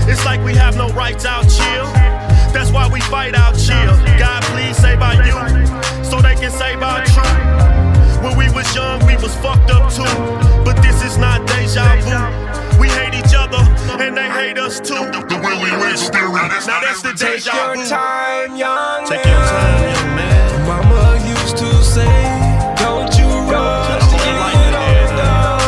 It's like we have no rights out here. That's why we fight out here. God, please save our youth, so they can save our truth. When we was young, we was fucked up too. But this is not deja vu. We hate each other, and they hate us too. The Willie Lynch theory. Now that's the deja vu. Take your time, young man. Take your time, young man. Mama used to say, don't you rush to get older.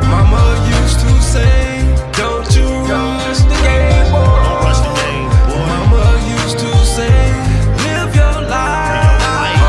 Mama used to say, don't you rush the game, boy. Don't rush the game, boy. Mama used to say, live your life.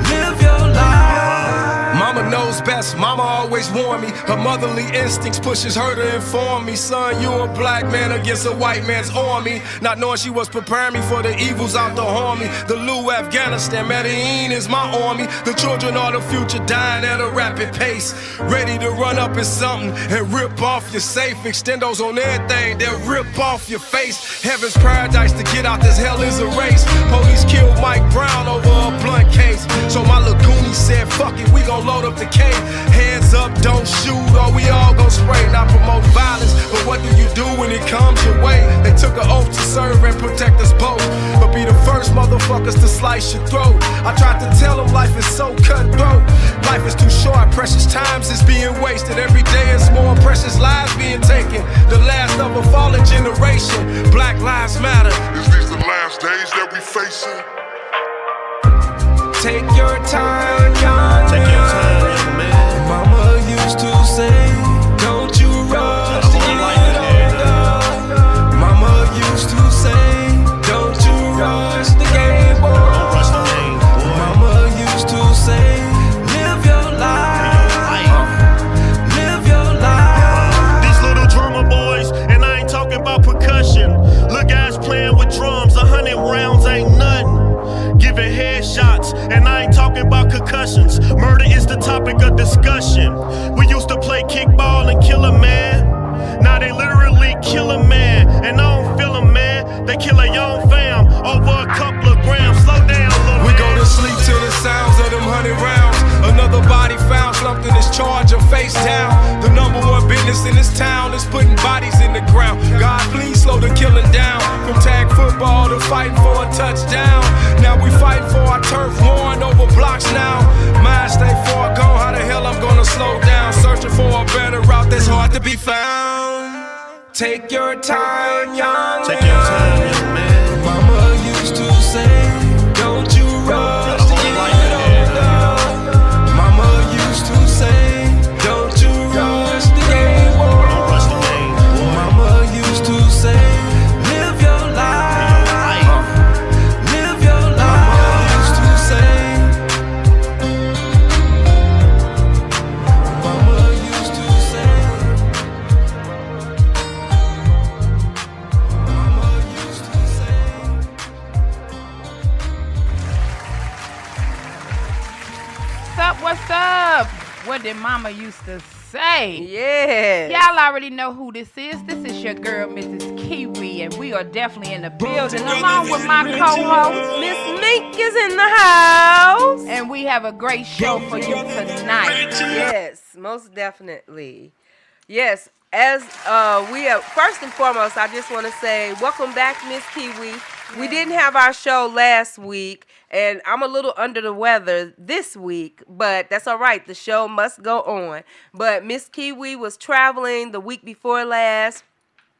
Live your life. Mama knows best. Mama always warned me. Her motherly instincts pushes her to inform me. Son, you a black man against a white man's army. Not knowing she was preparing me for the evils out to harm me. The Lou Afghanistan, Medellin is my army. The children are the future, dying at a rapid pace. Ready to run up in something and rip off your safe. Extendos on everything, they'll rip off your face. Heaven's paradise, to get out this hell is a race. Police killed Mike Brown over a blunt case. So my Lagoonie said, fuck it, we gon' load up the cave. Hands up, don't shoot, or we all gon' spray. Not promote violence, but what do you do when it comes your way? They took an oath to serve and protect us both, but be the first motherfuckers to slice your throat. I tried to tell them life is so cutthroat. Life is too short, precious times is being wasted. Every day is more precious lives being taken. The last of a fallen generation. Black lives matter. Is these the last days that we facing? Take your time, young Take your time, young man. Mama used to say, don't you rush to get older. Mama used to say, don't you rush the game, boy. Don't rush the game, boy. Mama used to say, live your life. Live your life. These little drummer boys, and I ain't talking about percussion. Little guys playing with drums, 100 rounds ain't nothing. Giving headshots, and I ain't talking about concussions. Murder is the topic of discussion. We used to play kickball and kill a man. Now they literally kill a man, and I don't feel a man. They kill a young fam over a couple of grams. Slow down, little We man. go to sleep to the sounds of them 100 rounds. Another body found, slumped in his charger, face down. The number one business in this town is putting bodies in the ground. God, please slow the killing down. From tag football to fighting for a touchdown. Now we fighting for our turf, warring over blocks now. Mine stay far gone, how the hell I'm gonna slow down? Searching for a better route that's hard to be found. Take your time, young Take your time, young man. Mama used to say, don't you rush to get older. Mama used to say, don't you rush the game, boy. Don't rush the game, boy. Mama used to say, live your life. Live your life. Mama used to say. Mama used to say. Mama used to say. What's up? What did Mama used to say? Yeah. Y'all already know who this is. This is your girl, Mrs. Kiwi, and we are definitely in the building along with my co-host, Miss Link is in the house. and we have a great show for you tonight. Yes, most definitely. Yes, as we have, first and foremost, I just want to say welcome back, Miss Kiwi. We didn't have our show last week, and I'm a little under the weather this week, but that's all right. The show must go on. But Miss Kiwi was traveling the week before last,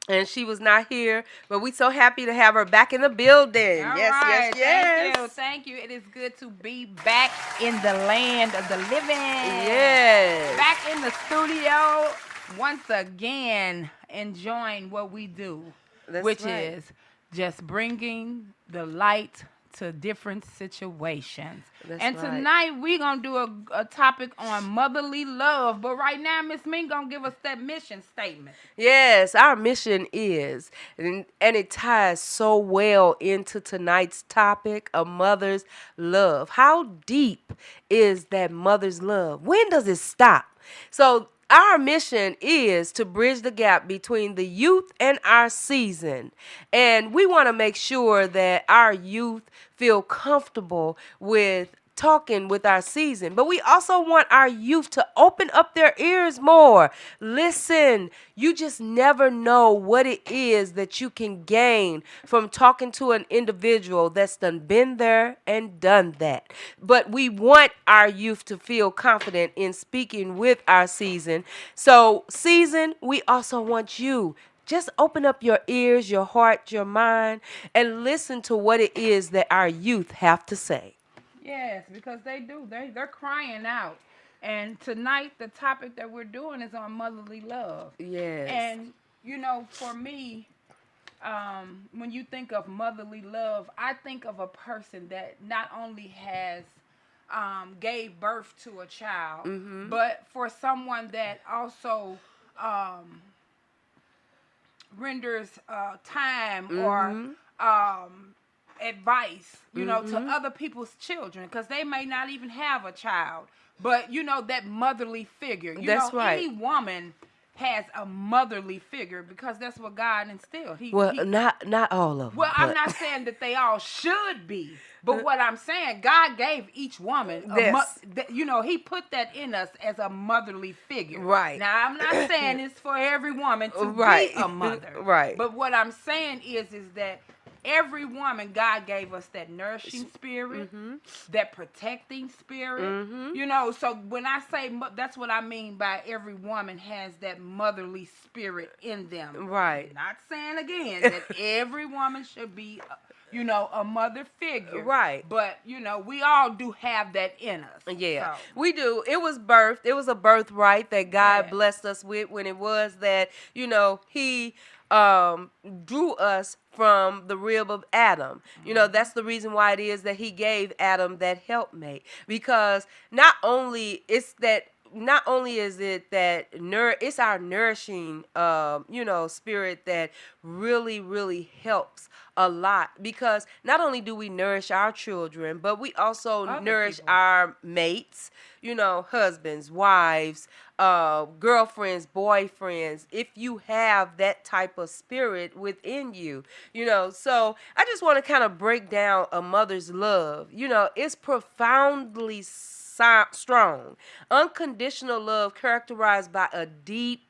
and she was not here. But we're so happy to have her back in the building. All Yes, right, yes. Thank you. It is good to be back in the land of the living. Yes. Back in the studio once again, enjoying what we do, That's which right. is just bringing the light to different situations. That's and right. tonight we're going to do a topic on motherly love. But right now, Miss Ming going to give us that mission statement. Yes, our mission is, and it ties so well into tonight's topic, a mother's love. How deep is that mother's love? When does it stop? So our mission is to bridge the gap between the youth and our season. And we want to make sure that our youth feel comfortable with talking with our season, but we also want our youth to open up their ears more. Listen, you just never know what it is that you can gain from talking to an individual that's done been there and done that. But we want our youth to feel confident in speaking with our season. So, season, we also want you. Just open up your ears, your heart, your mind, and listen to what it is that our youth have to say. Yes, because they do. They're crying out. And tonight the topic that we're doing is on motherly love. Yes. And for me, when you think of motherly love, I think of a person that not only has gave birth to a child, but for someone that also renders time or advice, to other people's children, because they may not even have a child, but that motherly figure. That's right. Any woman has a motherly figure because that's what God instilled. Not all of them. Well, I'm not saying that they all should be, but what I'm saying, God gave each woman He put that in us as a motherly figure. Right. Now, I'm not saying it's for every woman to be a mother. Right. But what I'm saying is that every woman, God gave us that nourishing spirit, that protecting spirit. So when I say that's what I mean by every woman has that motherly spirit in them. Right. Not saying again that every woman should be, a mother figure. Right. But, we all do have that in us. Yeah, so. we do. It was birthed. It was a birthright that God Yes. blessed us with when it was that, He drew us from the rib of Adam. That's the reason why it is that He gave Adam that helpmate, because not only is it that it's our nourishing spirit that really, really helps a lot, because not only do we nourish our children, but we also nourish our mates, husbands, wives, girlfriends, boyfriends, if you have that type of spirit within you, So I just want to kind of break down a mother's love. It's profoundly strong. Unconditional love characterized by a deep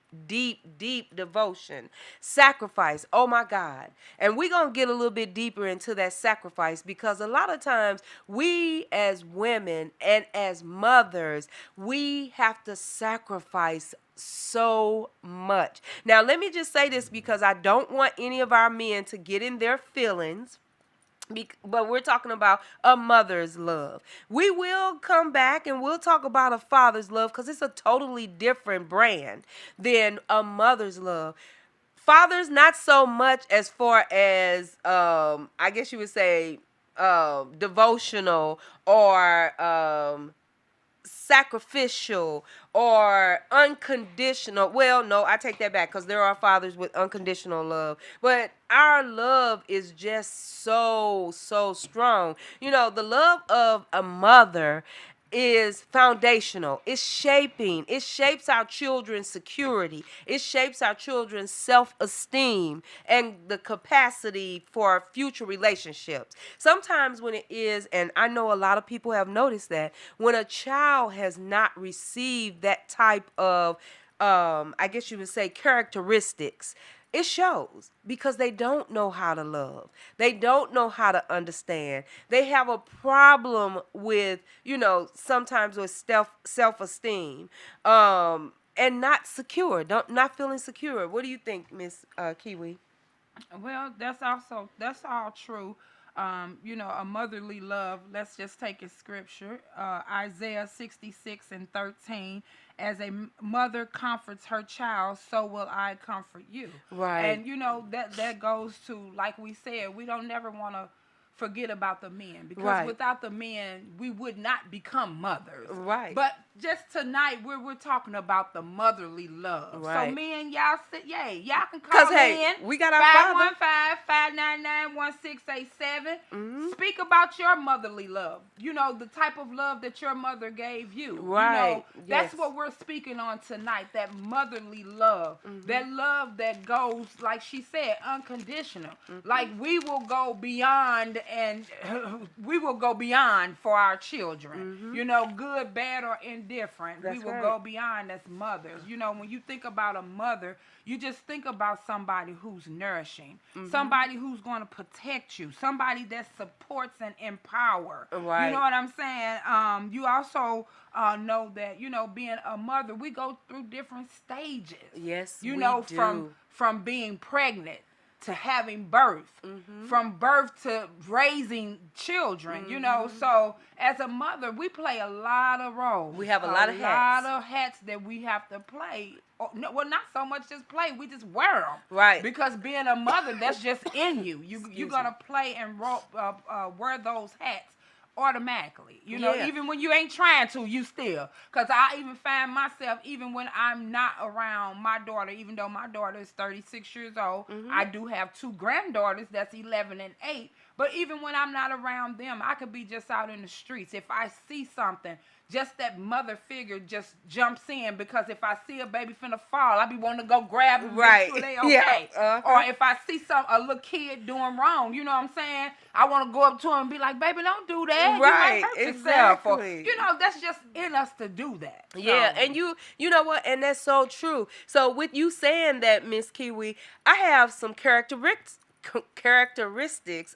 devotion, sacrifice. Oh my God. And we're going to get a little bit deeper into that sacrifice, because a lot of times we as women and as mothers, we have to sacrifice so much. Now, let me just say this, because I don't want any of our men to get in their feelings. But we're talking about a mother's love. We will come back and we'll talk about a father's love, because it's a totally different brand than a mother's love. Fathers, not so much as far as, I guess you would say, devotional or sacrificial or unconditional. Well, no, I take that back, because there are fathers with unconditional love, but our love is just so strong. The love of a mother is foundational. It shapes our children's security. It shapes our children's self-esteem and the capacity for future relationships. Sometimes when it is, and I know a lot of people have noticed that, when a child has not received that type of, I guess you would say, characteristics, it shows, because they don't know how to love. They don't know how to understand. They have a problem with, sometimes with self-esteem, and not secure, not feeling secure. What do you think, Miss Kiwi? Well, that's all true. A motherly love. Let's just take a scripture. Isaiah 66:13. As a mother comforts her child, so will I comfort you. Right. And that goes to, like we said, we don't never want to forget about the men, because right. without the men, we would not become mothers. Right. But just tonight we're talking about the motherly love. Right. So men, y'all sit, y'all can call in. We got our father. 515-599-1687. Speak about your motherly love. You know, the type of love that your mother gave you. Right. You know, that's what we're speaking on tonight, that motherly love. That love that goes, like she said, unconditional. Like we will go beyond, and we will go beyond for our children. You know, good, bad, or indifferent. That's we will right. go beyond as mothers. You know, when you think about a mother, you just think about somebody who's nourishing, somebody who's going to protect you, somebody that supports and empower. Right. You know what I'm saying? You also know that, you know, being a mother, we go through different stages. Yes, you we know, do. from being pregnant to having birth, from birth to raising children, you know. So as a mother, we play a lot of roles. We have a lot of hats. A lot of hats that we have to play. Well, not so much just play, we just wear them. Right. Because being a mother, that's just in you. You're going to play and wear those hats automatically, you know. Even when you ain't trying to, you still. Because I even find myself, even when I'm not around my daughter, even though my daughter is 36 years old, I do have 2 granddaughters that's 11 and 8. But even when I'm not around them, I could be just out in the streets. If I see something, just that mother figure just jumps in, because if I see a baby finna fall, I be wanting to go grab them, make sure they okay. Or if I see a little kid doing wrong, you know what I'm saying? I want to go up to him and be like, baby, don't do that. Right, You might hurt exactly. yourself. Or, you know, that's just in us to do that. So. Yeah, and you know what? And that's so true. So with you saying that, Miss Kiwi, I have some characteristics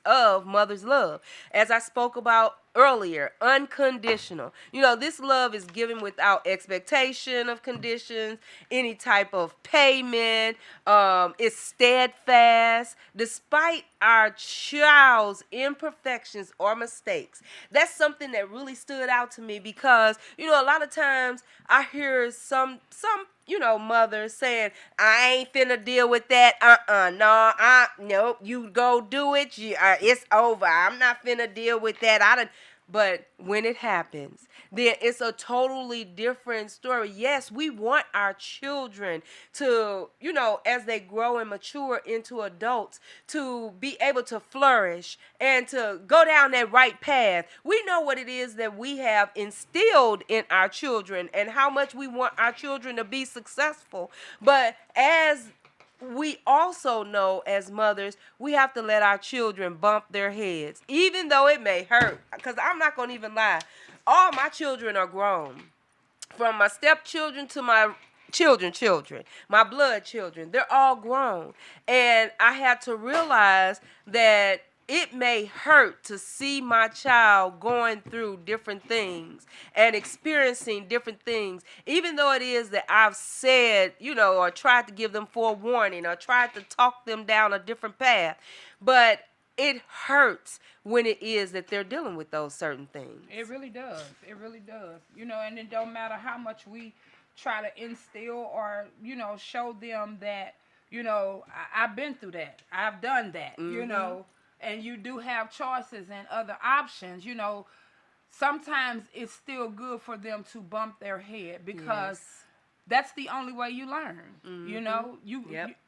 of mother's love. As I spoke about earlier, unconditional. You know, this love is given without expectation of conditions, any type of payment. It's steadfast despite our child's imperfections or mistakes. That's something that really stood out to me, because, you know, a lot of times I hear some you know, mothers saying, I ain't finna deal with that. Nope, you go do it. It's over. I'm not finna deal with that. But when it happens, then it's a totally different story. Yes, we want our children to, you know, as they grow and mature into adults, to be able to flourish and to go down that right path. We know what it is that we have instilled in our children and how much we want our children to be successful. But as we also know, as mothers, we have to let our children bump their heads, even though it may hurt. Because I'm not going to even lie. All my children are grown. From my stepchildren to my children, my blood children, they're all grown. And I had to realize that it may hurt to see my child going through different things and experiencing different things, even though it is that I've said, you know, or tried to give them forewarning or tried to talk them down a different path. But it hurts when it is that they're dealing with those certain things. It really does. It really does. You know, and it don't matter how much we try to instill or, you know, show them that, you know, I've been through that. I've done that, you know. And you do have choices and other options, you know. Sometimes it's still good for them to bump their head, because that's the only way you learn. You know,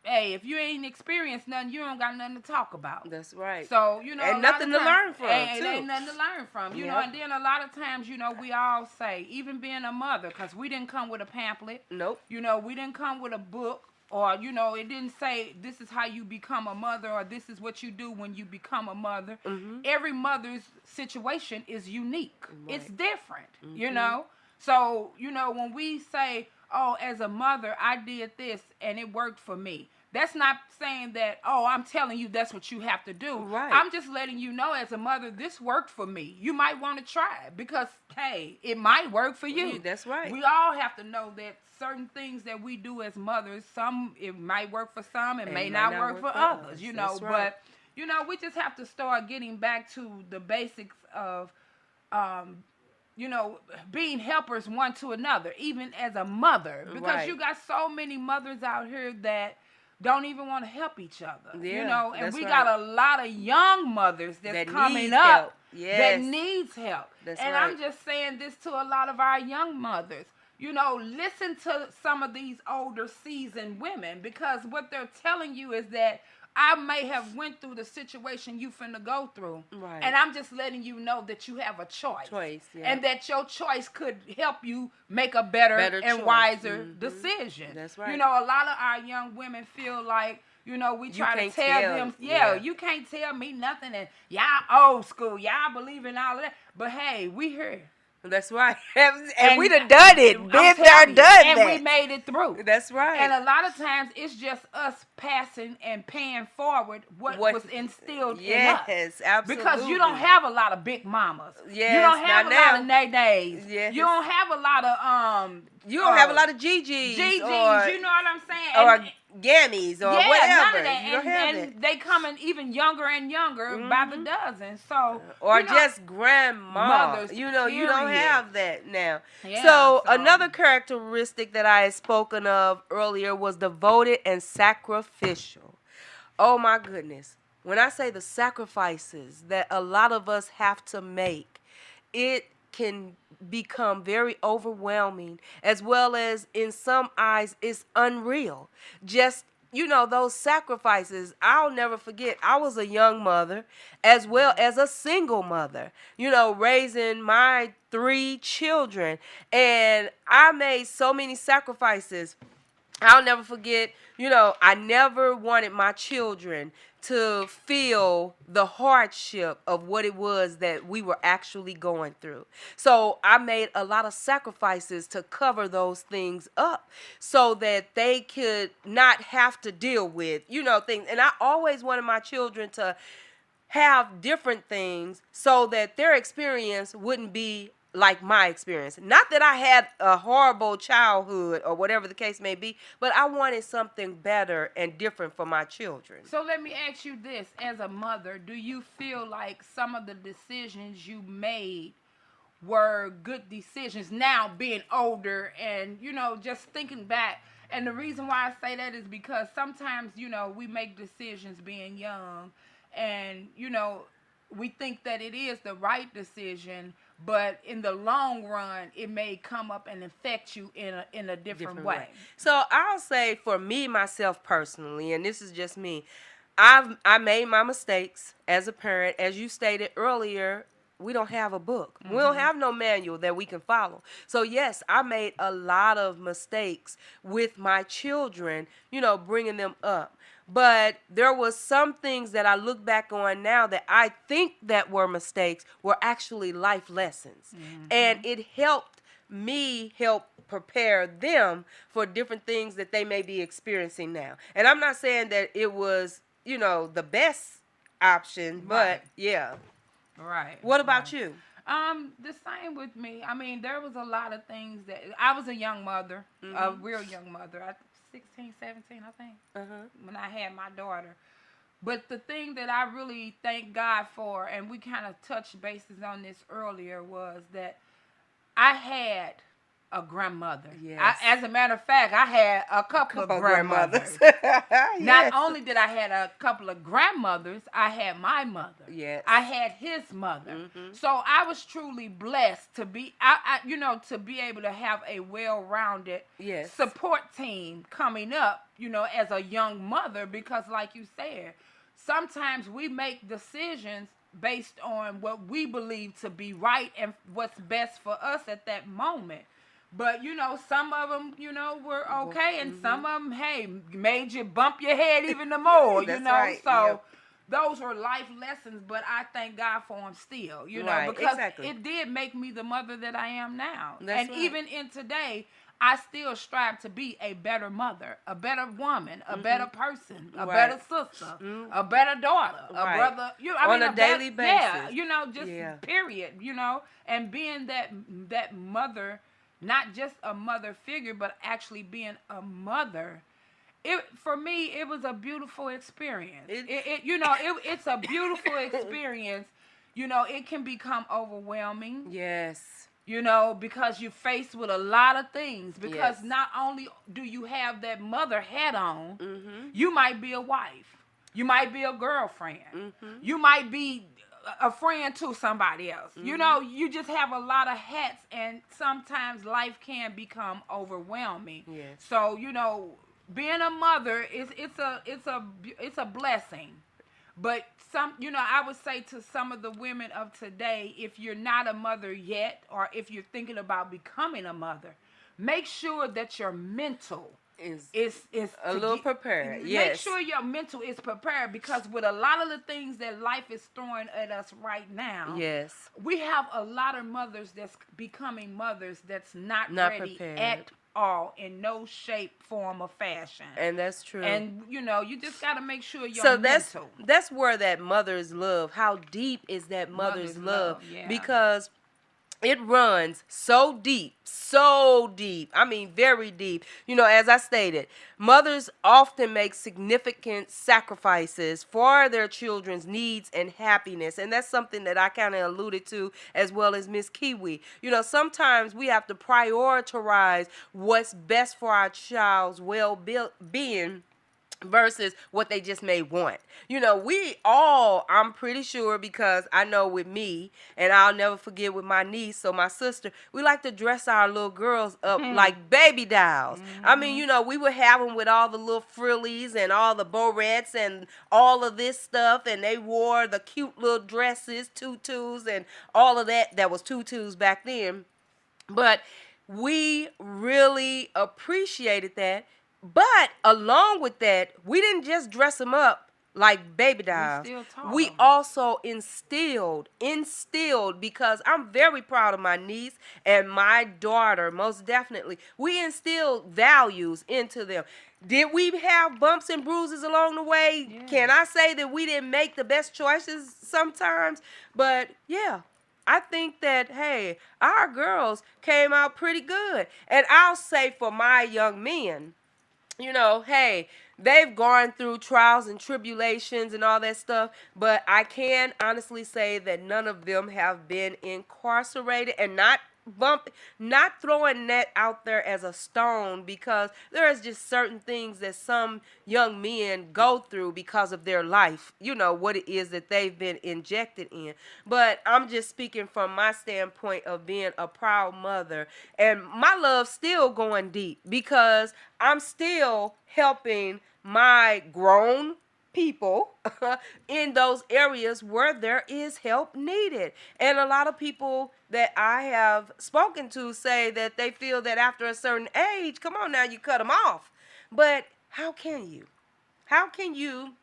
hey, if you ain't experienced nothing, you don't got nothing to talk about. That's right. So, you know, and nothing to learn from, too. Ain't nothing to learn from, you know. And then a lot of times, you know, we all say, even being a mother, because we didn't come with a pamphlet. Nope. You know, we didn't come with a book. Or, you know, it didn't say this is how you become a mother, or this is what you do when you become a mother. Every mother's situation is unique. Right. It's different, you know. So, you know, when we say, oh, as a mother, I did this and it worked for me. That's not saying that, oh, I'm telling you that's what you have to do. Right. I'm just letting you know, as a mother, this worked for me. You might want to try it, because, hey, it might work for you. That's right. We all have to know that certain things that we do as mothers, it might work for some, it may not work for others, you know. Right. But, you know, we just have to start getting back to the basics of, you know, being helpers one to another, even as a mother. Because you got so many mothers out here that, don't even want to help each other. Yeah, You know, and that's we right. got a lot of young mothers that's That coming needs up help. Yes. that needs help. That's and right. I'm just saying this to a lot of our young mothers. You know, listen to some of these older seasoned women, because what they're telling you is that I may have went through the situation you finna go through. Right. And I'm just letting you know that you have a choice. Yeah. And that your choice could help you make a better and choice. wiser decision. That's right. You know, a lot of our young women feel like, you know, we try to can't tell tell. them, Yeah. you can't tell me nothing, and y'all old school, y'all believe in all of that. But hey, we here. That's right. And we done done it. Been there, done and that. we made it through. That's right. And a lot of times it's just us passing and paying forward what was instilled in us. Yes, absolutely. Because you don't have a lot of big mamas. Yes, you don't have not a now. lot of nay-nays. Yes. You don't have a lot of you don't have a lot of GGs. GGs, or, you know what I'm saying? Or gammies or whatever. None of that. You don't have and that. they coming even younger and younger by the dozen. So or you know, just grandma. mothers, You know, you don't period. have that now. Yeah, so another characteristic that I had spoken of earlier was devoted and sacrificial. Oh my goodness. When I say the sacrifices that a lot of us have to make, it can become very overwhelming, as well as in some eyes it's unreal. Just, you know, those sacrifices. I'll never forget, I was a young mother as well as a single mother, you know, raising my 3 children, and I made so many sacrifices. I'll never forget, you know, I never wanted my children to feel the hardship of what it was that we were actually going through. So I made a lot of sacrifices to cover those things up so that they could not have to deal with, you know, things. And I always wanted my children to have different things so that their experience wouldn't be like my experience. Not that I had a horrible childhood or whatever the case may be, but I wanted something better and different for my children. So let me ask you this, as a mother, do you feel like some of the decisions you made were good decisions now being older and, you know, just thinking back? And the reason why I say that is because sometimes, you know, we make decisions being young and, you know, we think that it is the right decision, but in the long run, it may come up and affect you in a different way. So I'll say for me, myself personally, and this is just me, I made my mistakes as a parent. As you stated earlier, we don't have a book. We don't have no manual that we can follow. So yes, I made a lot of mistakes with my children, you know, bringing them up. But there was some things that I look back on now that I think that were mistakes were actually life lessons. And it helped me help prepare them for different things that they may be experiencing now. And I'm not saying that it was, you know, the best option, but yeah. Right. What about you? The same with me. I mean, there was a lot of things that I was a young mother, a real young mother. 16, 17, I think, when I had my daughter. But the thing that I really thank God for, and we kind of touched bases on this earlier, was that I had a grandmother. Yes. As a matter of fact, I had a couple of grandmothers. Yes. Not only did I had a couple of grandmothers, I had my mother. Yes. I had his mother. So I was truly blessed to be, you know, to be able to have a well-rounded support team coming up, you know, as a young mother, because like you said, sometimes we make decisions based on what we believe to be right and what's best for us at that moment. But, you know, some of them, you know, were okay, and some of them, hey, made you bump your head even the more, you know. Right. So those were life lessons, but I thank God for them still, you know, because it did make me the mother that I am now. And even in today, I still strive to be a better mother, a better woman, a better person, a better sister, a better daughter, a brother. On a daily basis. Yeah, you know, just period, you know, and being that mother, not just a mother figure, but actually being a mother. For me, it was a beautiful experience. It's a beautiful experience. You know, it can become overwhelming. Yes. You know, because you're faced with a lot of things. Because Yes. not only do you have that mother hat on, Mm-hmm. you might be a wife. You might be a girlfriend. Mm-hmm. You might be a friend to somebody else. Mm-hmm. You know, you just have a lot of hats, and sometimes life can become overwhelming. Yes. So, you know, being a mother it's a blessing. But I would say to some of the women of today, if you're not a mother yet, or if you're thinking about becoming a mother, make sure that your mental is a little prepared. Make Yes. sure your mental is prepared, because with a lot of the things that life is throwing at us right now, Yes. we have a lot of mothers that's becoming mothers that's not ready prepared at all, in no shape, form, or fashion. And that's true. And you know, you just got to make sure your So mental. that's where that mother's love, how deep is that mother's love? Yeah. Because it runs so deep, so deep. I mean, very deep. You know, as I stated, mothers often make significant sacrifices for their children's needs and happiness. And that's something that I kind of alluded to, as well as Miss Kiwi. You know, sometimes we have to prioritize what's best for our child's well-being versus what they just may want. You know, we all, I'm pretty sure, because I know with me, and I'll never forget with my niece, so my sister, we like to dress our little girls up like baby dolls. I mean, you know, we would have them with all the little frillies and all the barrettes and all of this stuff, and they wore the cute little dresses, tutus, and all of that was tutus back then. But we really appreciated that. But along with that, we didn't just dress them up like baby dolls. We also instilled, because I'm very proud of my niece and my daughter, most definitely. We instilled values into them. Did we have bumps and bruises along the way? Yeah. Can I say that we didn't make the best choices sometimes? But yeah, I think that, hey, our girls came out pretty good. And I'll say for my young men, you know, hey, they've gone through trials and tribulations and all that stuff, but I can honestly say that none of them have been incarcerated, and not throwing that out there as a stone, because there is just certain things that some young men go through because of their life, you know, what it is that they've been injected in. But I'm just speaking from my standpoint of being a proud mother, and my love's still going deep, because I'm still helping my grown people in those areas where there is help needed. And a lot of people that I have spoken to say that they feel that after a certain age, come on now, you cut them off. But how can you? How can you?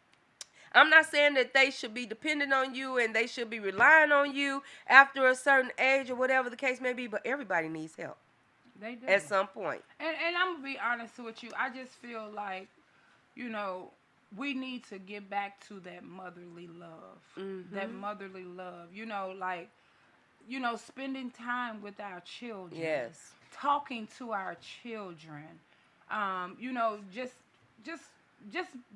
I'm not saying that they should be dependent on you and they should be relying on you after a certain age or whatever the case may be, but everybody needs help. They do. At some point. And I'm going to be honest with you. I just feel like, you know, we need to get back to that motherly love. Mm-hmm. That motherly love. You know, like, you know, spending time with our children. Yes. Talking to our children. You know, just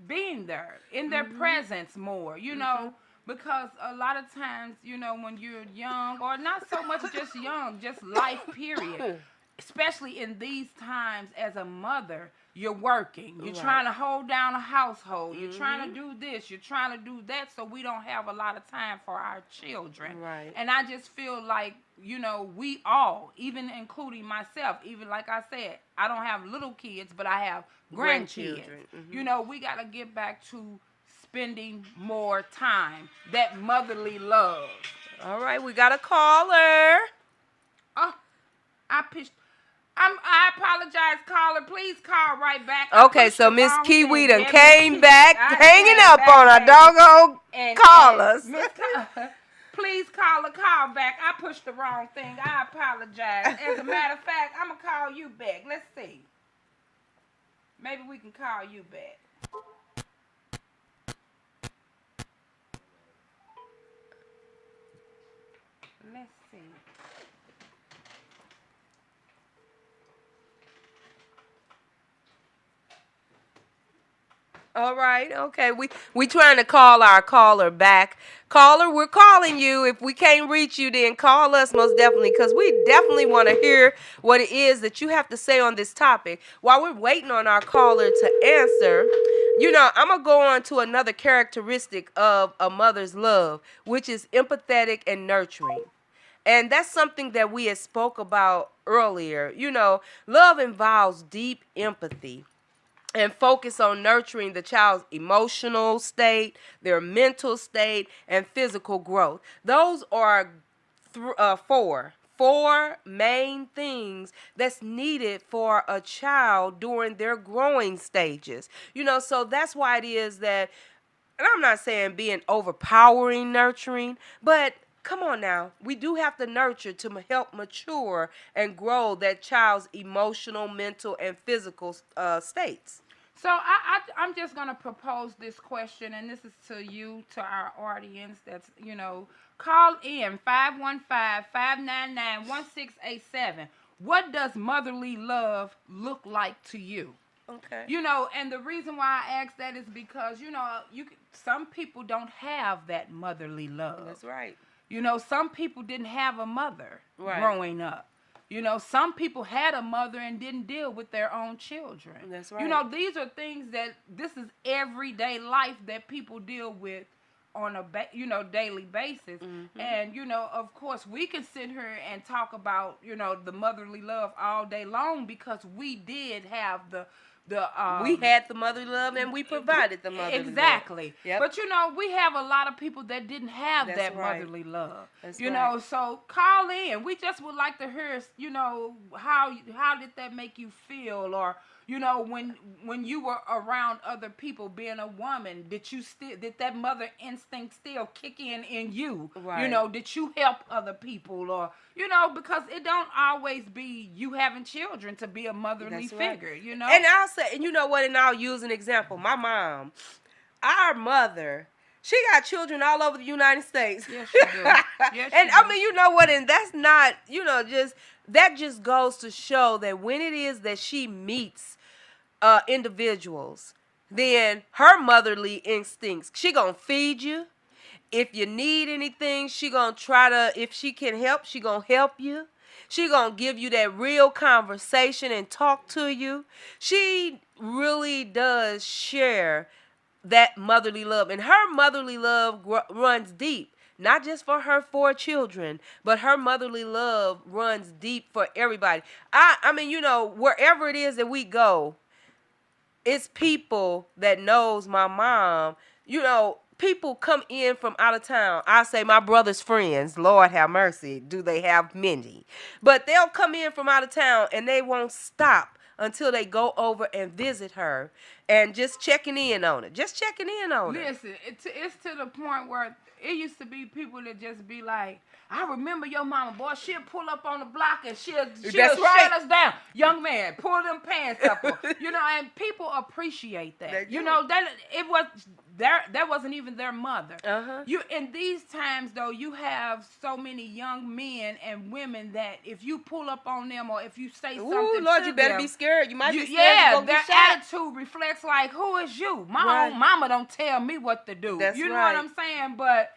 being there in their presence more, you know, because a lot of times, you know, when you're young, or not so much just young, just life period, especially in these times as a mother, you're working. You're trying to hold down a household. You're trying to do this. You're trying to do that. So we don't have a lot of time for our children. Right. And I just feel like, you know, we all, even including myself, even like I said, I don't have little kids, but I have grandkids. You know, we got to get back to spending more time. That motherly love. All right, we got a caller. Oh, I apologize, caller. Please call right back. Okay, so Miss Kiwi done came back, hanging up on our doggone callers. Please call back. I pushed the wrong thing. I apologize. As a matter of fact, I'm going to call you back. Let's see. Maybe we can call you back. Let's see. All right, okay. We trying to call our caller back. Caller, we're calling you. If we can't reach you, then call us most definitely, because we definitely want to hear what it is that you have to say on this topic. While we're waiting on our caller to answer, I'm going to go on to another characteristic of a mother's love, which is empathetic and nurturing. And that's something that we had spoke about earlier. Love involves deep empathy and focus on nurturing the child's emotional state, their mental state, and physical growth. Those are four main things that's needed for a child during their growing stages. So that's why it is that, and I'm not saying being overpowering nurturing, but come on now, we do have to nurture to help mature and grow that child's emotional, mental, and physical states. So I'm just going to propose this question, and this is to you, to our audience that's, call in 515-599-1687. What does motherly love look like to you? Okay. And the reason why I ask that is because, some people don't have that motherly love. That's right. Some people didn't have a mother growing up. Some people had a mother and didn't deal with their own children. That's right. These are things this is everyday life that people deal with on a daily basis. Mm-hmm. And of course we can sit here and talk about the motherly love all day long, because we did have we had the motherly love and we provided the motherly love. Exactly. Yep. But we have a lot of people that didn't have that motherly love. That's right. So call in. We just would like to hear, how did that make you feel, or when you were around other people, being a woman, did that mother instinct still kick in you? Right. Did you help other people, or because it don't always be you having children to be a motherly figure, And I'll say, and and I'll use an example. My mom, our mother, she got children all over the United States. Yes, she do. Yes, and I mean, and that's not, that just goes to show that when it is that she meets individuals, then her motherly instincts, she gonna feed you. If you need anything, she gonna try to, if she can help, she gonna help you. She gonna give you that real conversation and talk to you. She really does share that motherly love, and her motherly love runs deep. Not just for her 4 children, but her motherly love runs deep for everybody. I mean, wherever it is that we go, it's people that knows my mom. People come in from out of town. I say my brother's friends, Lord have mercy, do they have many? But they'll come in from out of town and they won't stop until they go over and visit her and just checking in on it. Just checking in on it. Listen, it's to the point where it used to be people that just be like, I remember your mama, boy, she'll pull up on the block and she'll shut us down. Young man, pull them pants up. And people appreciate that. That wasn't even their mother. Uh-huh. In these times, though, you have so many young men and women that if you pull up on them or if you say something Lord, to you better them, be scared. You might be scared. Yeah, their attitude reflects like, who is you? My own mama don't tell me what to do. That's you know what I'm saying? But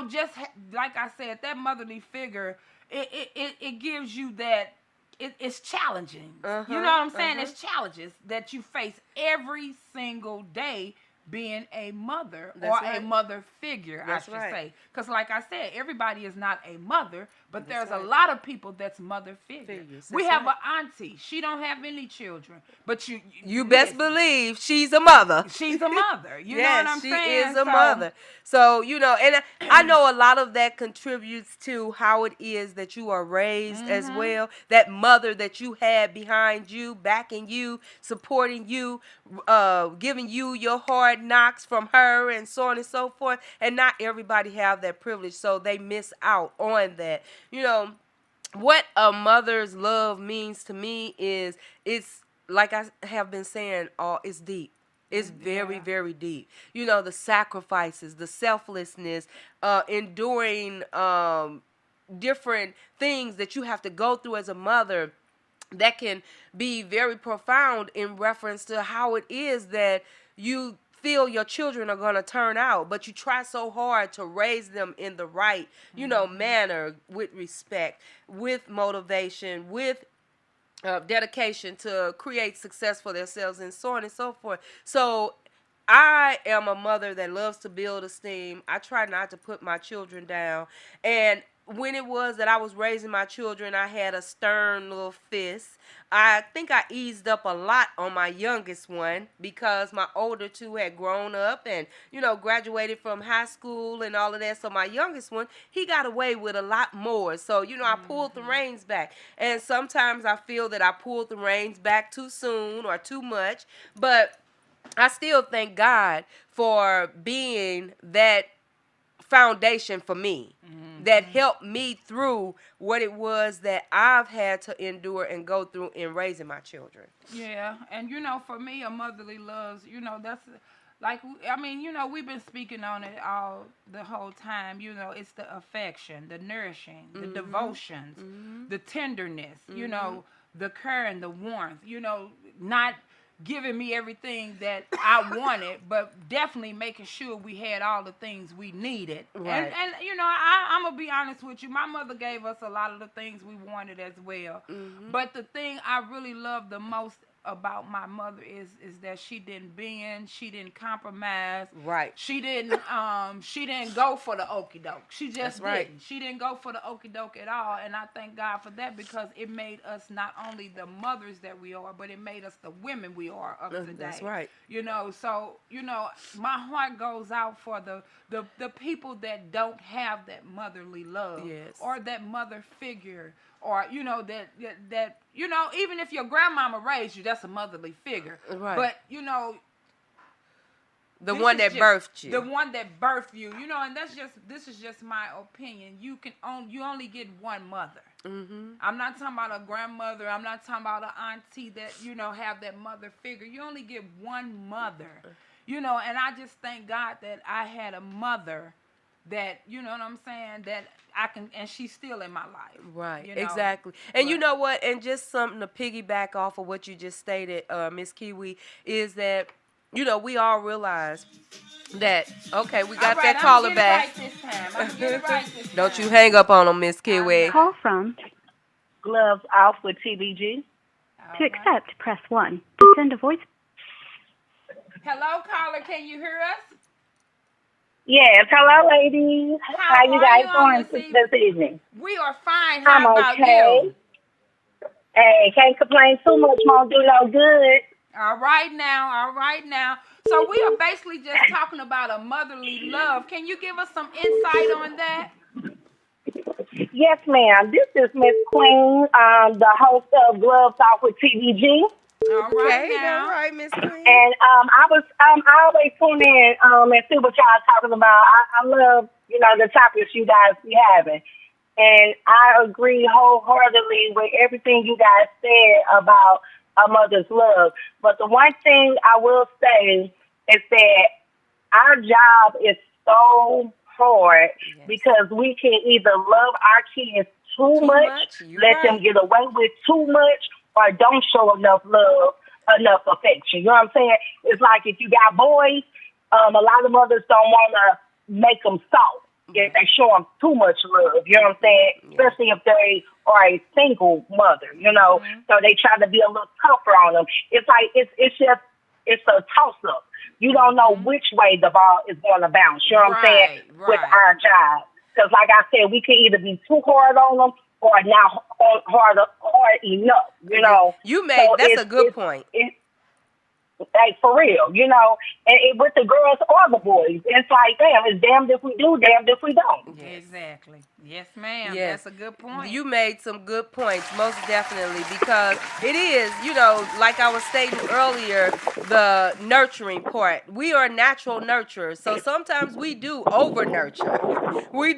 just like I said, that motherly figure, it gives you that. It's challenging. Uh-huh, you know what I'm saying? It's challenges that you face every single day being a mother a mother figure, I should say. Because like I said, everybody is not a mother, but there's a lot of people that's mother figures. We have an auntie. She don't have any children, but you best believe she's a mother. She's a mother. You know what I'm saying? She is a mother. So, and I know a lot of that contributes to how it is that you are raised as well. That mother that you had behind you, backing you, supporting you, giving you your hard knocks from her and so on and so forth. And not everybody have that privilege, so they miss out on that. What a mother's love means to me is, it's like I have been saying, it's deep. It's very, very deep. The sacrifices, the selflessness, enduring different things that you have to go through as a mother, that can be very profound in reference to how it is that you feel your children are going to turn out, but you try so hard to raise them in the right, manner, with respect, with motivation, with dedication to create success for themselves, and so on and so forth. So I am a mother that loves to build esteem. I try not to put my children down. And when it was that I was raising my children, I had a stern little fist. I think I eased up a lot on my youngest one because my older two had grown up and, graduated from high school and all of that. So my youngest one, he got away with a lot more. So, I pulled the reins back. And sometimes I feel that I pulled the reins back too soon or too much. But I still thank God for being that foundation for me that helped me through what it was that I've had to endure and go through in raising my children. Yeah, and for me, a motherly love, that's like, we've been speaking on it all the whole time. It's the affection, the nourishing, the devotions, the tenderness, the care and the warmth, not giving me everything that I wanted, but definitely making sure we had all the things we needed. Right. And I'm going to be honest with you. My mother gave us a lot of the things we wanted as well. But the thing I really love the most about my mother is that she didn't bend, she didn't compromise. Right. She didn't go for the okie doke. She just right. didn't. She didn't go for the okie doke at all. And I thank God for that, because it made us not only the mothers that we are, but it made us the women we are of today. That's right. So my heart goes out for the people that don't have that motherly love. Yes. Or that mother figure. Or, that even if your grandmama raised you, that's a motherly figure. Right. But, the one that birthed you. The one that birthed you. And this is just my opinion. You only get one mother. I'm not talking about a grandmother. I'm not talking about an auntie that, have that mother figure. You only get one mother. And I just thank God that I had a mother that, you know what I'm saying, that I can, and she's still in my life. Right, exactly. And you know what, and just something to piggyback off of what you just stated, Miss Kiwi, is that, we all realize that, okay, we got that caller back. Don't you hang up on them, Miss Kiwi. Call from Gloves Off with TBG. To accept, press 1. To send a voice. Hello, caller, can you hear us? Yes, hello, ladies. How you guys doing this evening? We are fine. How about okay. You? Hey, can't complain too much. Won't do no good. All right now. So we are basically just talking about a motherly love. Can you give us some insight on that? Yes, ma'am. This is Miss Queen, the host of Gloves Off with TVG. All right, Miss Queen. And I always tune in and see what y'all talking about. I love, the topics you guys be having. And I agree wholeheartedly with everything you guys said about a mother's love. But the one thing I will say is that our job is so hard because we can either love our kids too much, let them get away with too much, or don't show enough love, enough affection. You know what I'm saying? It's like if you got boys, a lot of mothers don't want to make them soft. If they show them too much love, you know what I'm saying? Especially if they are a single mother, So they try to be a little tougher on them. It's like it's a toss up. You don't know which way the ball is going to bounce. You know what I'm saying? With our job, because like I said, we can either be too hard on them or not hard enough. You made that's a good point. Like, for real, and with the girls or the boys, it's like, damn, it's damned if we do, damned if we don't. Yes. Exactly. Yes, ma'am. Yes. That's a good point. You made some good points, most definitely, because it is, like I was stating earlier, the nurturing part. We are natural nurturers, so sometimes we do over-nurture. We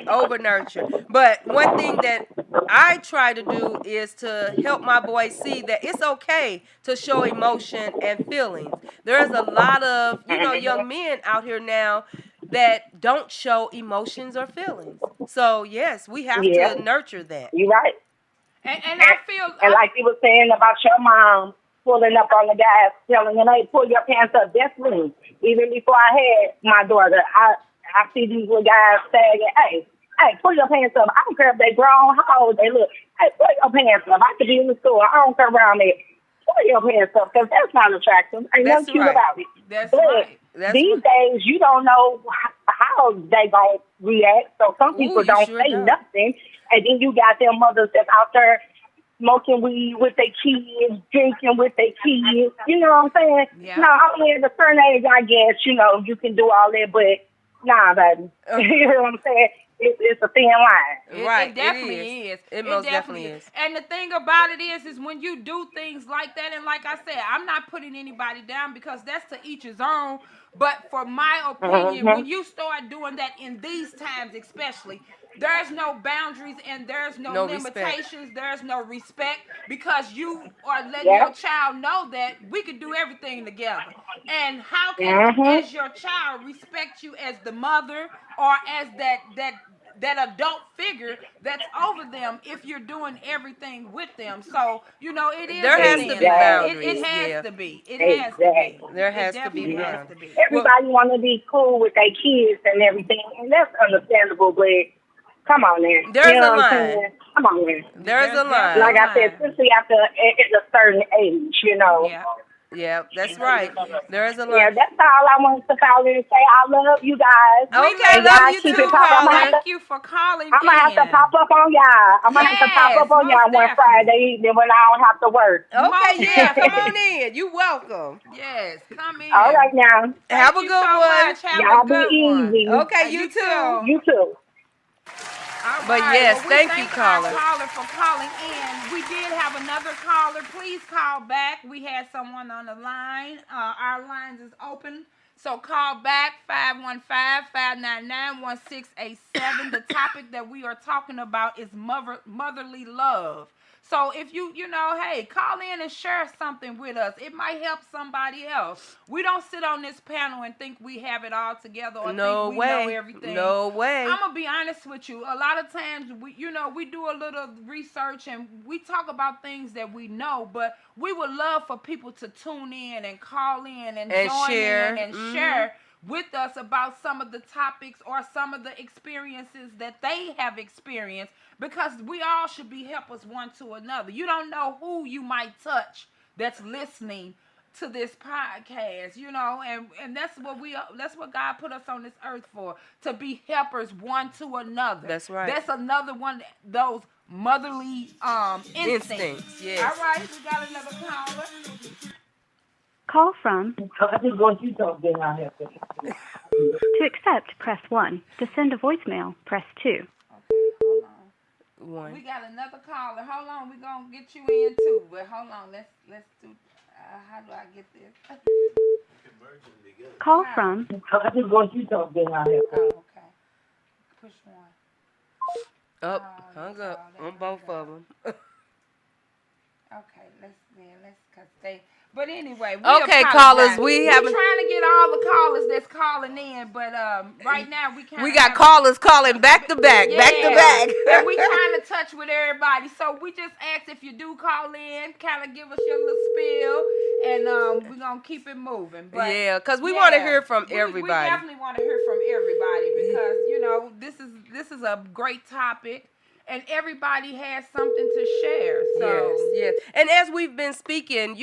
over-nurture. But one thing that I try to do is to help my boys see that it's okay to show emotion and feelings. There's a lot of, young men out here now that don't show emotions or feelings. So, yes, we have to nurture that. You're right. And I feel... And like you were saying about your mom, pulling up on the guys, telling them, "Hey, pull your pants up." That's me. Even before I had my daughter, I see these little guys saying, "Hey, pull your pants up." I don't care if they grown, how old they look. Hey, pull your pants up. I could be in the store. I don't come around there. Pull your pants up, because that's not attractive. Ain't That's nothing cute right. about it. That's But right. these days, you don't know how they gonna react. So some people you don't sure say don't. nothing, and then you got them mothers that's out there smoking weed with their kids, drinking with their kids. You know what I'm saying? Yeah. No, only at a certain age, I guess, you can do all that, but nah, baby. You know what I'm saying? It's a thin line. Right, It definitely is. It most definitely is. And the thing about it is when you do things like that, and like I said, I'm not putting anybody down because that's to each his own. But for my opinion, when you start doing that in these times, especially, there's no boundaries and there's no limitations. Respect. There's no respect because you are letting your child know that we can do everything together. And how can as your child respect you as the mother or as that adult figure that's over them if you're doing everything with them? So, it is. There has to be boundaries. It has yeah. to be. It has to be. There has It to be definitely has boundaries. to be. Everybody want to be cool with their kids and everything, and that's understandable, but come on there. There's you know a what I'm line. saying? Come on there. There's a line. Like I said, especially after at a certain age, Yeah. Yeah, that's right. There is a line. Yeah, that's all I wanted to call in and say. I love you guys. Okay, And love y'all you keep too, it popping. caller. Thank you for calling I'm going to have to pop up on y'all. I'm going to have to pop up on Yes, y'all most one Friday evening when I don't have to work. Okay, yeah, come on in. You welcome. Yes, come in. All right now. Have a you good so one. much. Have Y'all a good be one. easy. Okay, you too. You too. All But right. yes, well, we thank you, thank caller. our caller for calling in. We did have another caller. Please call back. We had someone on the line. Our lines is open. So call back 515-599-1687. The topic that we are talking about is motherly love. So if you hey, call in and share something with us. It might help somebody else. We don't sit on this panel and think we have it all together or think we know everything. No way. I'm gonna be honest with you. A lot of times we do a little research and we talk about things that we know, but we would love for people to tune in and call in and join share. in and share with us about some of the topics or some of the experiences that they have experienced, because we all should be helpers one to another. You don't know who you might touch that's listening to this podcast, and that's what God put us on this earth for, to be helpers one to another. That's right. That's another one of those motherly instincts. Yes. All right, we got another caller. Call from. I just want you to get out here. To accept, press 1. To send a voicemail, press 2. Okay, hold on. One. We got another caller. Hold on, we're gonna get you in too. But hold on, let's do. How do I get this? Call from. I just want you to get out here. Oh, okay. Push one. Hung up on both of them. Okay, cause they. But anyway, Okay, callers, we're trying to get all the callers that's calling in, but right now we got callers calling back to back, back to back. And we trying to touch with everybody, so we just ask if you do call in, kind of give us your little spiel, and we're gonna keep it moving. But because we want to hear from everybody. We definitely want to hear from everybody because this is a great topic. And everybody has something to share. So Yes. And as we've been speaking,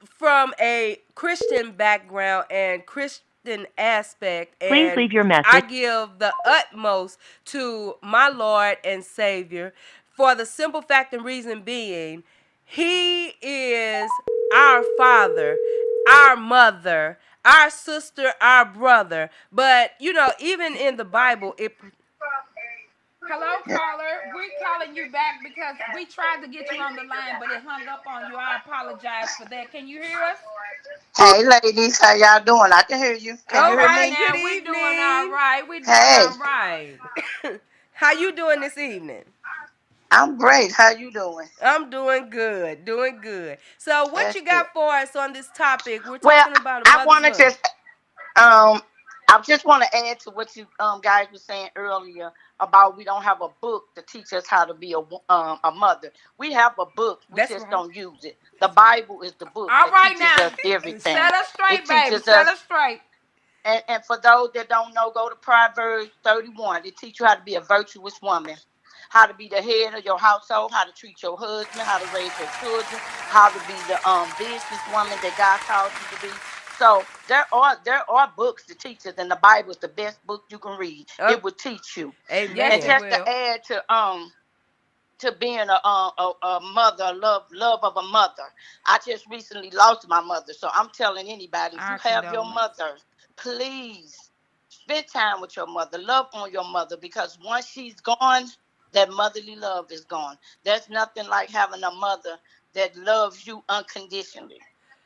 from a Christian background and Christian aspect, and please leave your message. I give the utmost to my Lord and Savior for the simple fact and reason being, He is our Father, our mother, our sister, our brother. But, even in the Bible, hello, caller. We're calling you back because we tried to get you on the line, but it hung up on you. I apologize for that. Can you hear us? Hey, ladies, how y'all doing? I can hear you. Can you hear me? Now we're doing all right. We're doing Hey. all right. how you doing this evening? I'm great. How you doing? I'm doing good, doing good. So what That's you got good. for us on this topic? We're Well, talking about a I mother's wanted love. to I just want to add to what you guys were saying earlier about we don't have a book to teach us how to be a mother. We have a book, we That's just right. don't use it. The Bible is the book All that right teaches us now. everything. Set us It straight, baby. teaches Set us, us straight. and for those that don't know, go to Proverbs 31. It teach you how to be a virtuous woman, how to be the head of your household, how to treat your husband, how to raise your children, how to be the businesswoman that God called you to be. So there are books to teach us, and the Bible is the best book you can read. Uh, It will teach you. Yes, And Amen. it just to will. add to being a mother, love of a mother. I just recently lost my mother, so I'm telling anybody, if you Our have your condolence. mother, please spend time with your mother, love on your mother, because once she's gone, that motherly love is gone. There's nothing like having a mother that loves you unconditionally.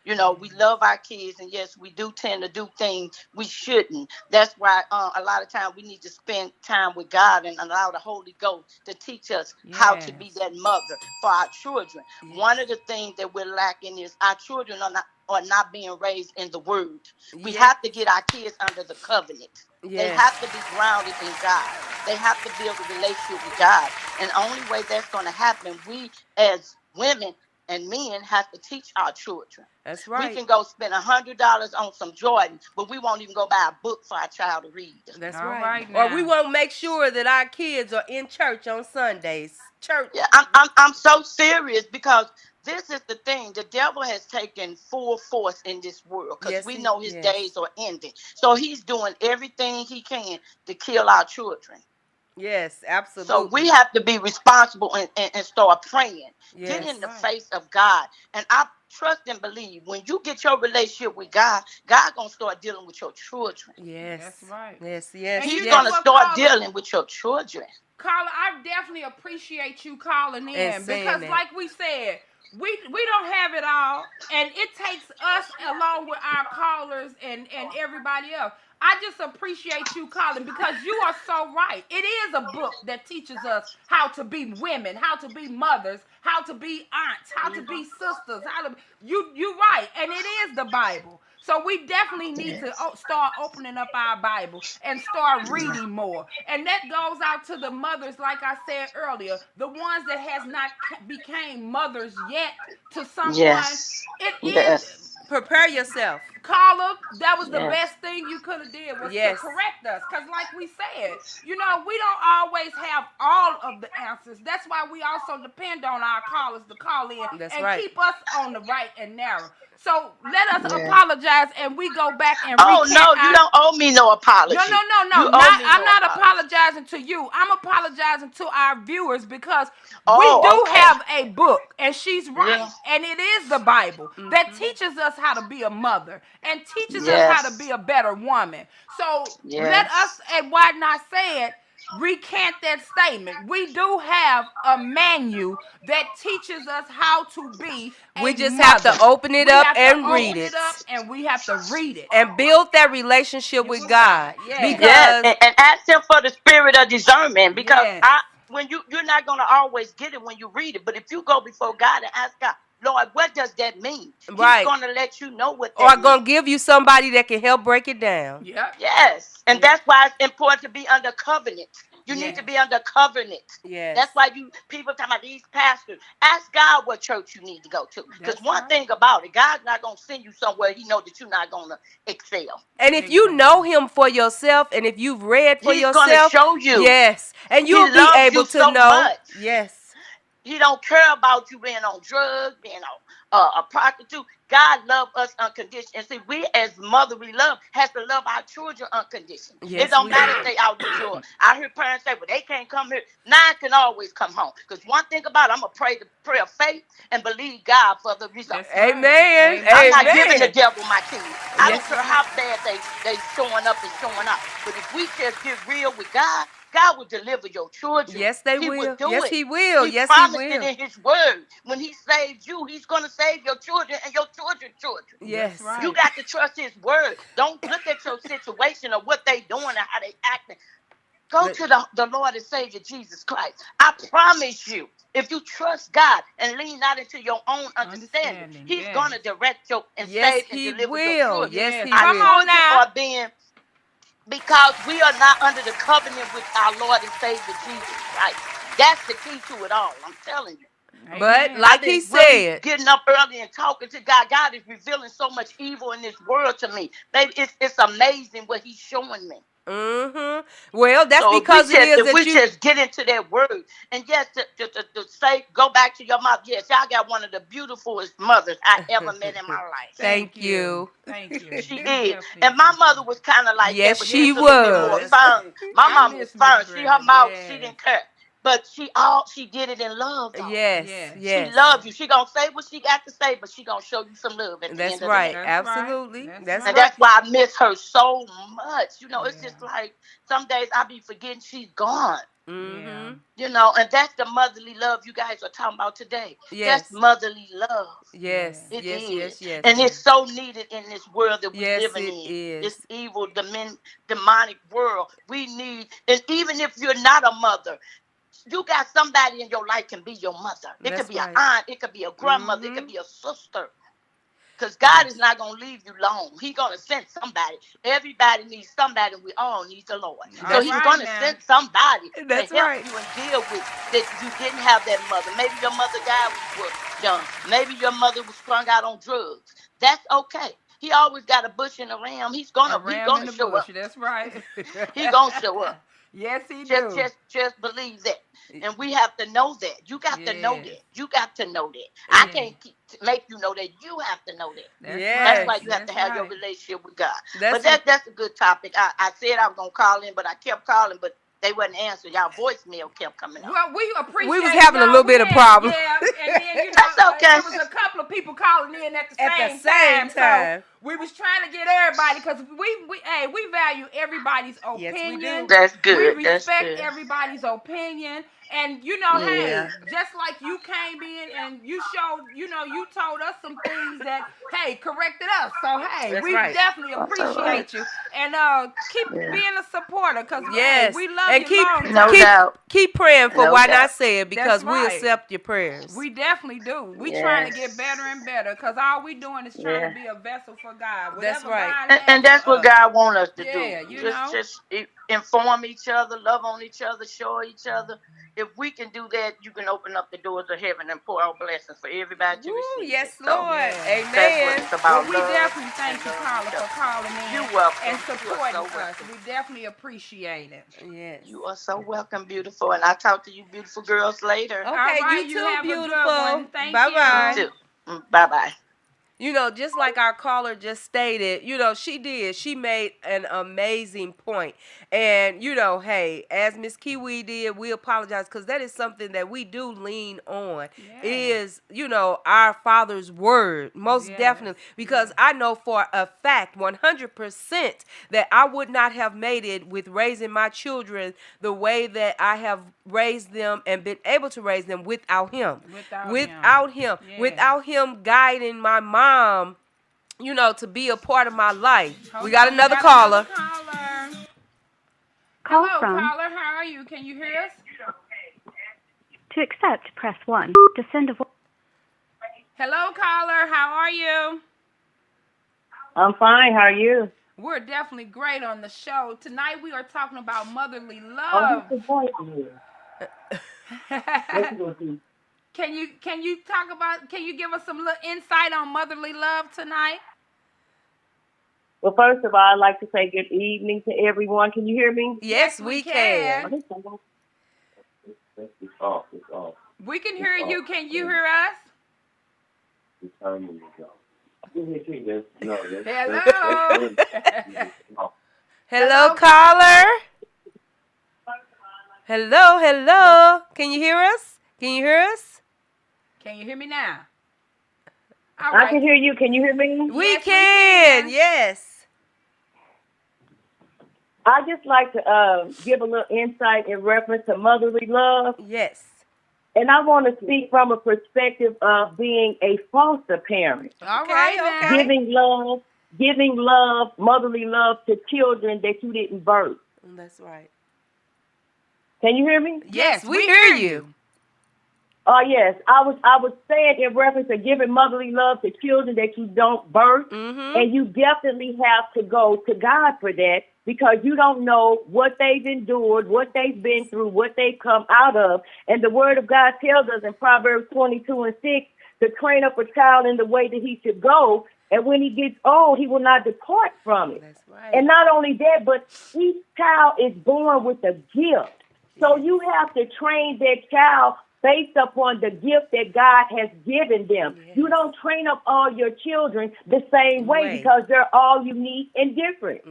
You know, we love our kids, and yes, we do tend to do things we shouldn't. That's why a lot of times we need to spend time with God and allow the Holy Ghost to teach us how to be Yes. that mother for our children. One of the things that we're lacking is our children are not being raised in the Word. We Yes. have to get our kids under the covenant. They Yes. have to be grounded in God. They have to build a relationship with God. And the only way that's going to happen, we as women and men have to teach our children. That's We right. can go spend $100 on some Jordan, but we won't even go buy a book for our child to read. That's All right. right Or we now. won't make sure that our kids are in church on Sundays. Church. Yeah, I'm so serious because this is the thing. The devil has taken full force in this world because Yes. we know his Yes. days are ending. So he's doing everything he can to kill our children. Yes. So we Absolutely. have to be responsible and start praying. Get Yes. in the Right. face of God. And I trust and believe when you get your relationship with God, God gonna start dealing with your children. Yes. That's right. Yes. Yes. And He's you know gonna Yes. what, start Carla? dealing with your children. Carla, I definitely appreciate you calling And in saying because, that. like we said, we don't have it all, and it takes us along with our callers and everybody else. I just appreciate you calling because you are so right. It is a book that teaches us how to be women, how to be mothers, how to be aunts, how to be sisters. You right, and it is the Bible. So we definitely need to Yes. start opening up our Bible and start reading more. And that goes out to the mothers, like I said earlier, the ones that has not became mothers yet to someone. Yes. It is, Yes. Prepare yourself. Carla, that was the Yes. best thing you could have did was to Yes. correct us. Because like we said, you know, we don't always have all of the answers. That's why we also depend on our callers to call in That's and right. keep us on the right and narrow. So let us Yes. apologize and we go back and Oh recant no, you our. don't owe me no No, no, apology. no, no. You owe Not me I'm no not apology. apologizing to you. I'm apologizing to our viewers because we Oh, do okay. have a book, and she's Yeah. right. And it is the Bible that Mm-hmm. teaches us how to be a mother and teaches us how to be Yes. a better woman. So let us, Yes. and why not say it, recant that statement. We do have a manual that teaches us how to be We a just have to mother. open it We up have to and read open it it up and we have to read it. and build that relationship with God. Yes. Yes, Because and ask him for the spirit of discernment because Yes. when you're not gonna always get it when you read it, but if you go before God and ask God, Lord, what does that mean? He's right. gonna let you know what Or that means. gonna give you somebody that can help break it down. Yep. Yes, and Yeah. that's why it's important to be under covenant. You need to Yes. be under covenant. Yes. That's why you people talking about these pastors. Ask God what church you need to go to. Because That's one right. thing about it, God's not gonna send you somewhere He know that you're not gonna excel. And if you know him for yourself and if you've read for He's gonna yourself, show you. yes. And He you'll be loves able you to so know. much. Yes. He don't care about you being on drugs, being on a prostitute. God loves us unconditionally. And see, we as motherly love has to love our children unconditionally. It Yes, don't we matter if do. they out the door. I hear parents say, well, they can't come here. Nine can always come home. Because one thing about it, I'm going to pray the prayer of faith and believe God for the result. That's right. Amen. I'm Amen. not giving the Amen. devil my kids. I don't Yes. care how bad they showing up and showing out. But if we just get real with God, God will deliver your children. Yes, they He will will. do Yes, it. he will. He Yes, he promised it will. in His word. When He saved you, He's going to save your children and your children's children. That's Yes. You right. got to trust His word. Don't look at your situation or what they doing and how they acting. Go The- to the Lord and Savior Jesus Christ. I promise you, if you trust God and lean not into your own understanding, Understanding. He's Yes. going to direct you and Yes, save and he deliver your will. children. Yes, Yes. he Our Come on will. children now. are being Because we are not under the covenant with our Lord and Savior Jesus Christ. That's the key to it all. I'm telling you. But Amen. like I've been he really said, getting up early and talking to God. God is revealing so much evil in this world to me. Baby, it's amazing what He's showing me. Well, that's So because it is if that we you. just get into that word, and yes, to say, go back to your mouth. Yes, y'all got one of the beautifulest mothers I ever met in my life. Thank you. Thank you. She We is. definitely And my mother appreciate was kind of like that, Yes, but she she was a little bit more was. firm. My I mom was miss Miss firm. Her Brenda, mouth, she yes. didn't care. But she did it in love, though. Yes, Yes. yes. She loves you. She gonna say what she got to say, but she gonna show you some love at the That's end of the right. day. That's right. Absolutely. That's That's And right. that's why I miss her so much. You know, it's Yeah. just like some days I be forgetting she's gone. Yeah. You know, and that's the motherly love you guys are talking about today. Yes. That's motherly love. Yes. It Yes. is. Yes. Yes. And it's so needed in this world that we Yes, living it in. is. This evil, demonic world. We need, and even if you're not a mother, you got somebody in your life can be your mother. It That's could be right. an aunt. It could be a grandmother. It could be a sister. Because God is not going to leave you alone. He's going to send somebody. Everybody needs somebody. We all need the Lord. So He's right going to now. send somebody That's to help right. you and deal with that you didn't have that mother. Maybe your mother died when you were young. Maybe your mother was strung out on drugs. That's okay. He always got a bush and a ram. He's A he ram in gonna the show bush. up. That's right. He gonna show up. Yes, he do. Just believe that, and we have to know that. You got to know Yes. that. You got to know that. I Yeah. can't make you know that. You have to know that. That's Yes. That's right. why you have to That's have your right. relationship with God. That's But that's a good topic. I said I was gonna call in, but I kept calling, but they wouldn't answer. Y'all voicemail kept coming on. Well, we appreciate. We was having a y'all. little bit of problem. Yeah, and then That's okay. there was a couple of people calling in at the At the same same time. So we was trying to get everybody because we value everybody's Yes, we opinion. do. That's good. We That's respect good. everybody's opinion. And Yeah. hey, just like you came in and you showed, you told us some things that, hey, corrected us. So hey, That's we right. definitely That's all right. appreciate you and keep Yeah. being a supporter because Yes. we love And you keep long No time. doubt. keep praying for No Why doubt. Not Say It because That's we right. accept your prayers. We definitely do. We Yes. trying to get better and better because all we doing is trying Yeah. to be a vessel for God. That's Whatever right. God has And that's for what us. God wants us to Yeah, do. you know. Just inform each other, love on each other, show each other. If we can do that, you can open up the doors of heaven and pour out blessings for everybody to Woo, receive. yes, it. So Lord. Yeah. that's what Amen. it's about. Well, we love definitely thank and you, love Carla, each for other. calling in You're welcome. and You are supporting so us. welcome. We definitely appreciate it. Yes. You are so welcome, beautiful. And I'll talk to you beautiful girls later. Okay, All right, you you too, have a good beautiful. one. Thank Bye-bye. You too. Bye-bye. You know, just like our caller just stated, she did. She made an amazing point. And, hey, as Miss Kiwi did, we apologize because that is something that we do lean on is, our Father's word, most definitely. Because I know for a fact, 100%, that I would not have made it with raising my children the way that I have raised them and been able to raise them without him. Without him guiding my mom, to be a part of my life. We got another caller. Call Hello, from. caller. How are you? Can you hear us? To accept, press 1. To send a voice. Hello, caller. How are you? I'm fine. How are you? We're definitely great on the show. Tonight we are talking about motherly Oh, love. this is voicemail. Can you give us some little insight on motherly love tonight? Well, first of all, I'd like to say good evening to everyone. Can you hear me? Yes, we can. It's off. We can hear you. Can you hear us? Hello. Hello, caller. Hello. Can you hear us? Can you hear me now? All I right. can hear you. Can you hear me? We Yes, we can. can. Yes. I'd just like to give a little insight in reference to motherly love. Yes. And I want to speak from a perspective of being a foster parent. All right. Now. Giving love, motherly love to children that you didn't birth. That's right. Can you hear me? Yes, we hear you. Oh, yes. I was saying in reference to giving motherly love to children that you don't birth. Mm-hmm. And you definitely have to go to God for that because you don't know what they've endured, what they've been through, what they've come out of. And the Word of God tells us in Proverbs 22:6 to train up a child in the way that he should go, and when he gets old, he will not depart from it. That's right. And not only that, but each child is born with a gift. So you have to train that child based upon the gift that God has given them. Yes. You don't train up all your children the same way because they're all unique and different.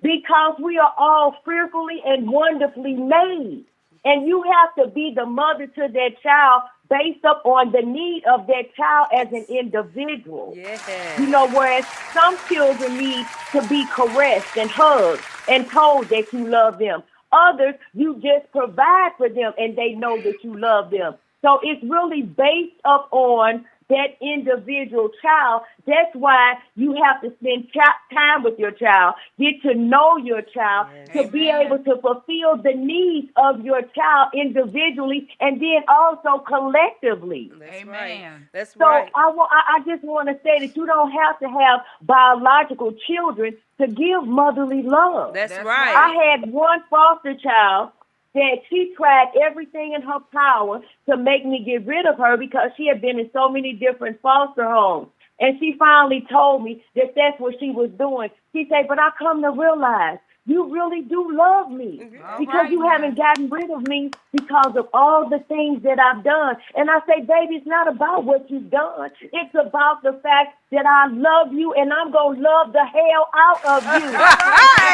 Because we are all fearfully and wonderfully made. And you have to be the mother to that child based upon the need of that child as an individual. Yes. You know, whereas some children need to be caressed and hugged and told that you love them. Others, you just provide for them and they know that you love them. So it's really based upon that individual child. That's why you have to spend time with your child, get to know your child, to be able to fulfill the needs of your child individually and then also collectively. That's right. That's so right. I just want to say that you don't have to have biological children to give motherly love. That's right. I had one foster child that she tried everything in her power to make me get rid of her because she had been in so many different foster homes. And she finally told me that that's what she was doing. She said, but I come to realize you really do love me because you haven't gotten rid of me because of all the things that I've done. And I say, baby, it's not about what you've done. It's about the fact that I love you and I'm going to love the hell out of you.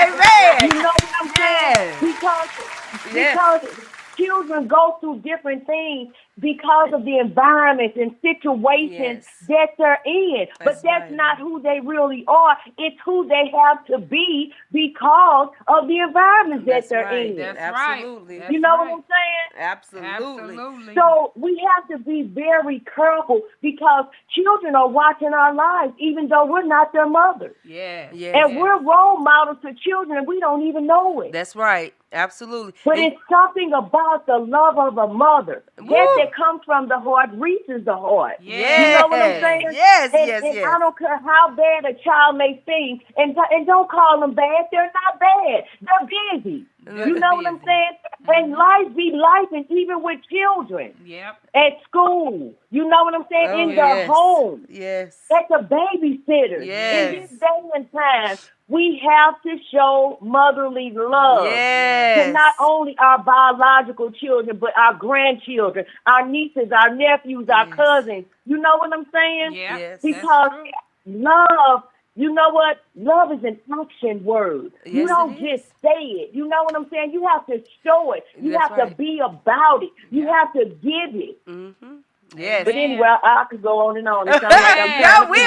Amen. You know what I'm saying? Because children go through different things because of the environments and situations that they're in. But that's not who they really are. It's who they have to be because of the environments that they're in. That's absolutely. You know what I'm saying? Absolutely. So we have to be very careful because children are watching our lives even though we're not their mothers. And we're role models to children and we don't even know it. That's right. Absolutely. But it's something about the love of a mother that comes from the heart reaches the heart. You know what I'm saying? Yes. I don't care how bad a child may sing, and don't call them bad. They're not bad. They're busy. You know what I'm saying? And life be life, and even with children. At school. You know what I'm saying? In their home. At the babysitter. In this day and time, we have to show motherly love to not only our biological children, but our grandchildren, our nieces, our nephews, our cousins. You know what I'm saying? Because love, you know what? Love is an action word. You don't just say it. You know what I'm saying? You have to show it. You have to be about it. You have to give it. But anyway, I could go on and on. It sounds like we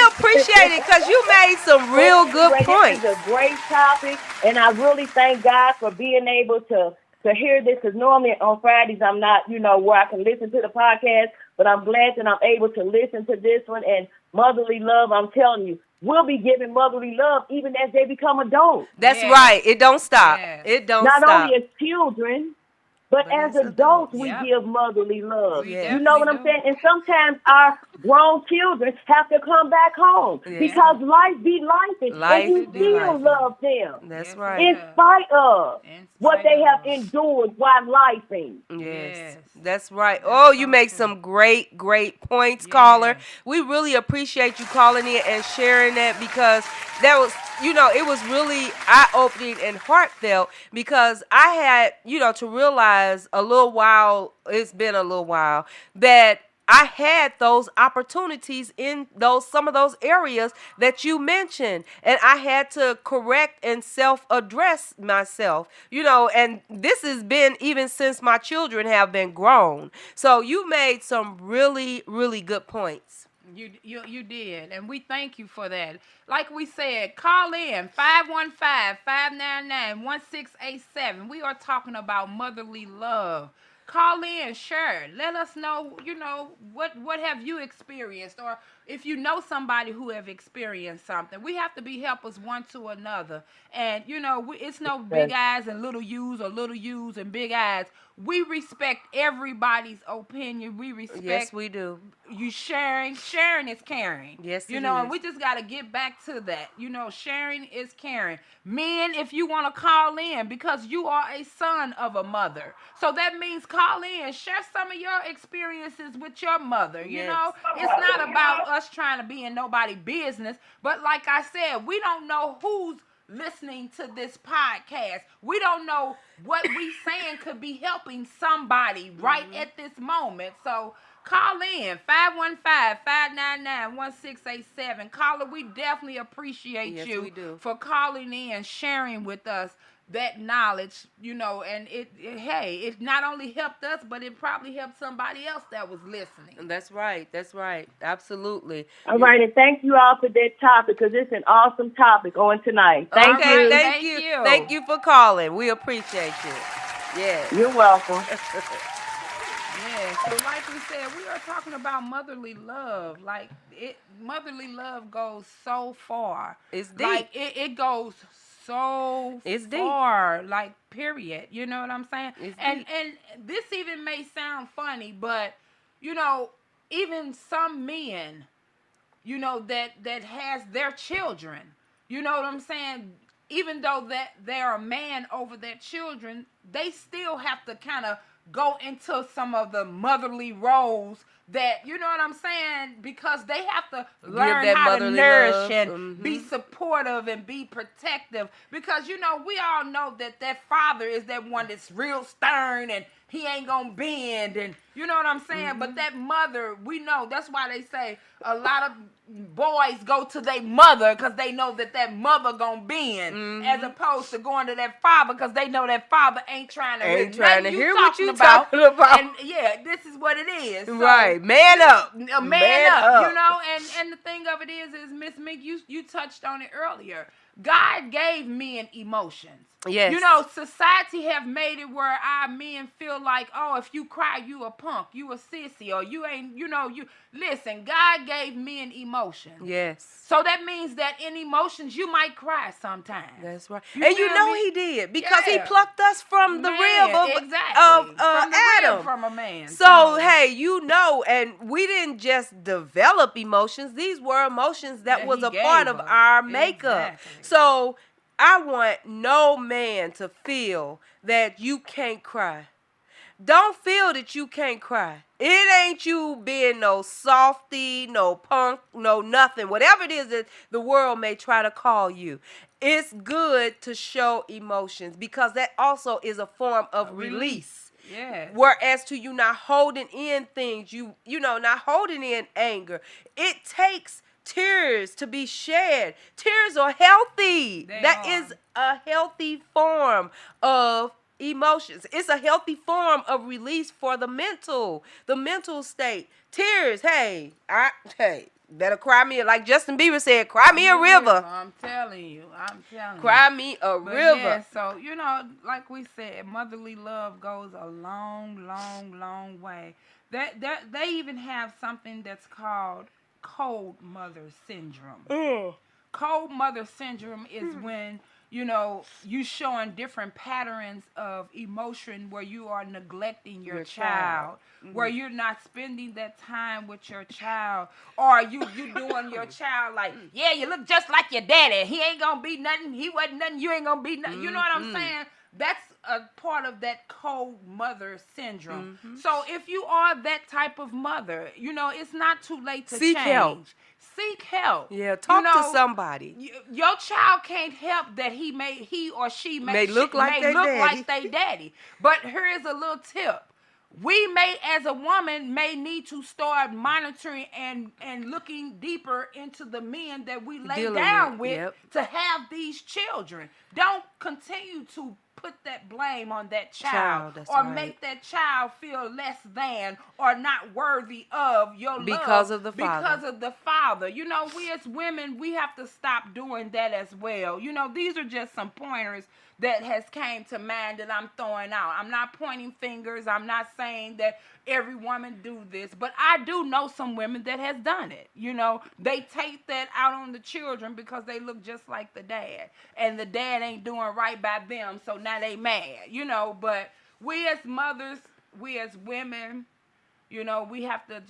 appreciate it because you made some real good points. This is a great topic, and I really thank God for being able to hear this because normally on Fridays I'm not, where I can listen to the podcast, but I'm glad that I'm able to listen to this one. And motherly love, I'm telling you, we'll be giving motherly love even as they become adults. That's right. It don't stop. It don't stop. Not only as children, but as adults, we give motherly love. You know what I'm saying? And sometimes our grown children have to come back home because life be life, and you still love them. That's right. In spite of what they have endured while lifing. Yes, that's right. Oh, you make some great points, caller. We really appreciate you calling in and sharing that because that was, it was really eye-opening and heartfelt because I had, to realize it's been a little while, that I had those opportunities in some of those areas that you mentioned, and I had to correct and self-address myself, and this has been even since my children have been grown. So you made some really, really good points. You did, and we thank you for that. Like we said, call in 515-599-1687. We are talking about motherly love. Call in, share. Let us know, what have you experienced, or if you know somebody who have experienced something, we have to be helpers one to another. And, you know, it's no big eyes and little U's or little U's and big eyes. We respect everybody's opinion. We respect. Yes, we do. You sharing is caring. Yes, you it know, is. and we just got to get back to that. You know, sharing is caring. Men, if you want to call in, because you are a son of a mother, so that means call in, share some of your experiences with your mother. You know, it's not about us trying to be in nobody's business, but like I said, we don't know who's listening to this podcast. We don't know what we saying could be helping somebody right at this moment. So call in 515-599-1687. Caller, we definitely appreciate you for calling in, sharing with us that knowledge, you know, and it not only helped us, but it probably helped somebody else that was listening. That's right. Absolutely. All right, and thank you all for that topic, because it's an awesome topic on tonight. Thank you. Thank you. Thank you for calling. We appreciate you. Yeah. You're welcome. Yeah, so like we said, we are talking about motherly love. Like, motherly love goes so far. It's deep. Like, it goes so far, like, period. You know what I'm saying? And this even may sound funny, but, you know, even some men, you know, that has their children, you know what I'm saying? Even though that they're a man over their children, they still have to kind of go into some of the motherly roles that, you know what I'm saying, because they have to learn how to nourish and be supportive and be protective, because, you know, we all know that father is that one that's real stern and he ain't gonna bend, and you know what I'm saying, but that mother, we know, that's why they say a lot of boys go to their mother because they know that mother gonna bend, as opposed to going to that father because they know that father ain't trying to hear what you talking about. And yeah, this is what it is. So, right, man up, man up. You know, and the thing of it is Miss Mink, you touched on it earlier. God gave men emotions. Yes. You know, society have made it where our men feel like, oh, if you cry, you a punk, you a sissy, or you ain't, you know, you listen, God gave men emotions. Yes. So that means that in emotions you might cry sometimes. That's right. And you know he did, because he plucked us from the rib of Adam. From a man. So hey, you know, and we didn't just develop emotions. These were emotions that was a part of our makeup. So I want no man to feel that you can't cry. Don't feel that you can't cry. It ain't you being no softy, no punk, no nothing. Whatever it is that the world may try to call you. It's good to show emotions, because that also is a form of release. Yes. Whereas to you not holding in things, you know, not holding in anger. It takes tears to be shed. Tears are healthy. That is a healthy form of emotions. It's a healthy form of release for the mental state. Tears, hey, better cry me, like Justin Bieber said, cry me a river. I'm telling you. Cry me a river. Yeah, so, you know, like we said, motherly love goes a long, long, long way. They even have something that's called cold mother syndrome. Cold mother syndrome is when, you know, you showing different patterns of emotion where you are neglecting your child. Where you're not spending that time with your child, or you doing your child like, yeah, you look just like your daddy. He ain't gonna be nothing. He wasn't nothing. You ain't gonna be nothing. You know what I'm saying? That's a part of that cold mother syndrome. So if you are that type of mother, you know, it's not too late to seek help. Seek help. Yeah, talk to somebody. Your child can't help that he or she may look like their daddy. But here is a little tip. We may, as a woman, may need to start monitoring and looking deeper into the men that we lay down with to have these children. Don't continue to put that blame on that child that's or right. make that child feel less than or not worthy of your love because of the father. Because of the father. You know, we as women, we have to stop doing that as well. You know, these are just some pointers that has came to mind that I'm throwing out. I'm not pointing fingers. I'm not saying that every woman do this, but I do know some women that has done it. You know, they take that out on the children because they look just like the dad, and the dad ain't doing right by them, so now they mad. You know, but we as mothers, we as women, you know, we have to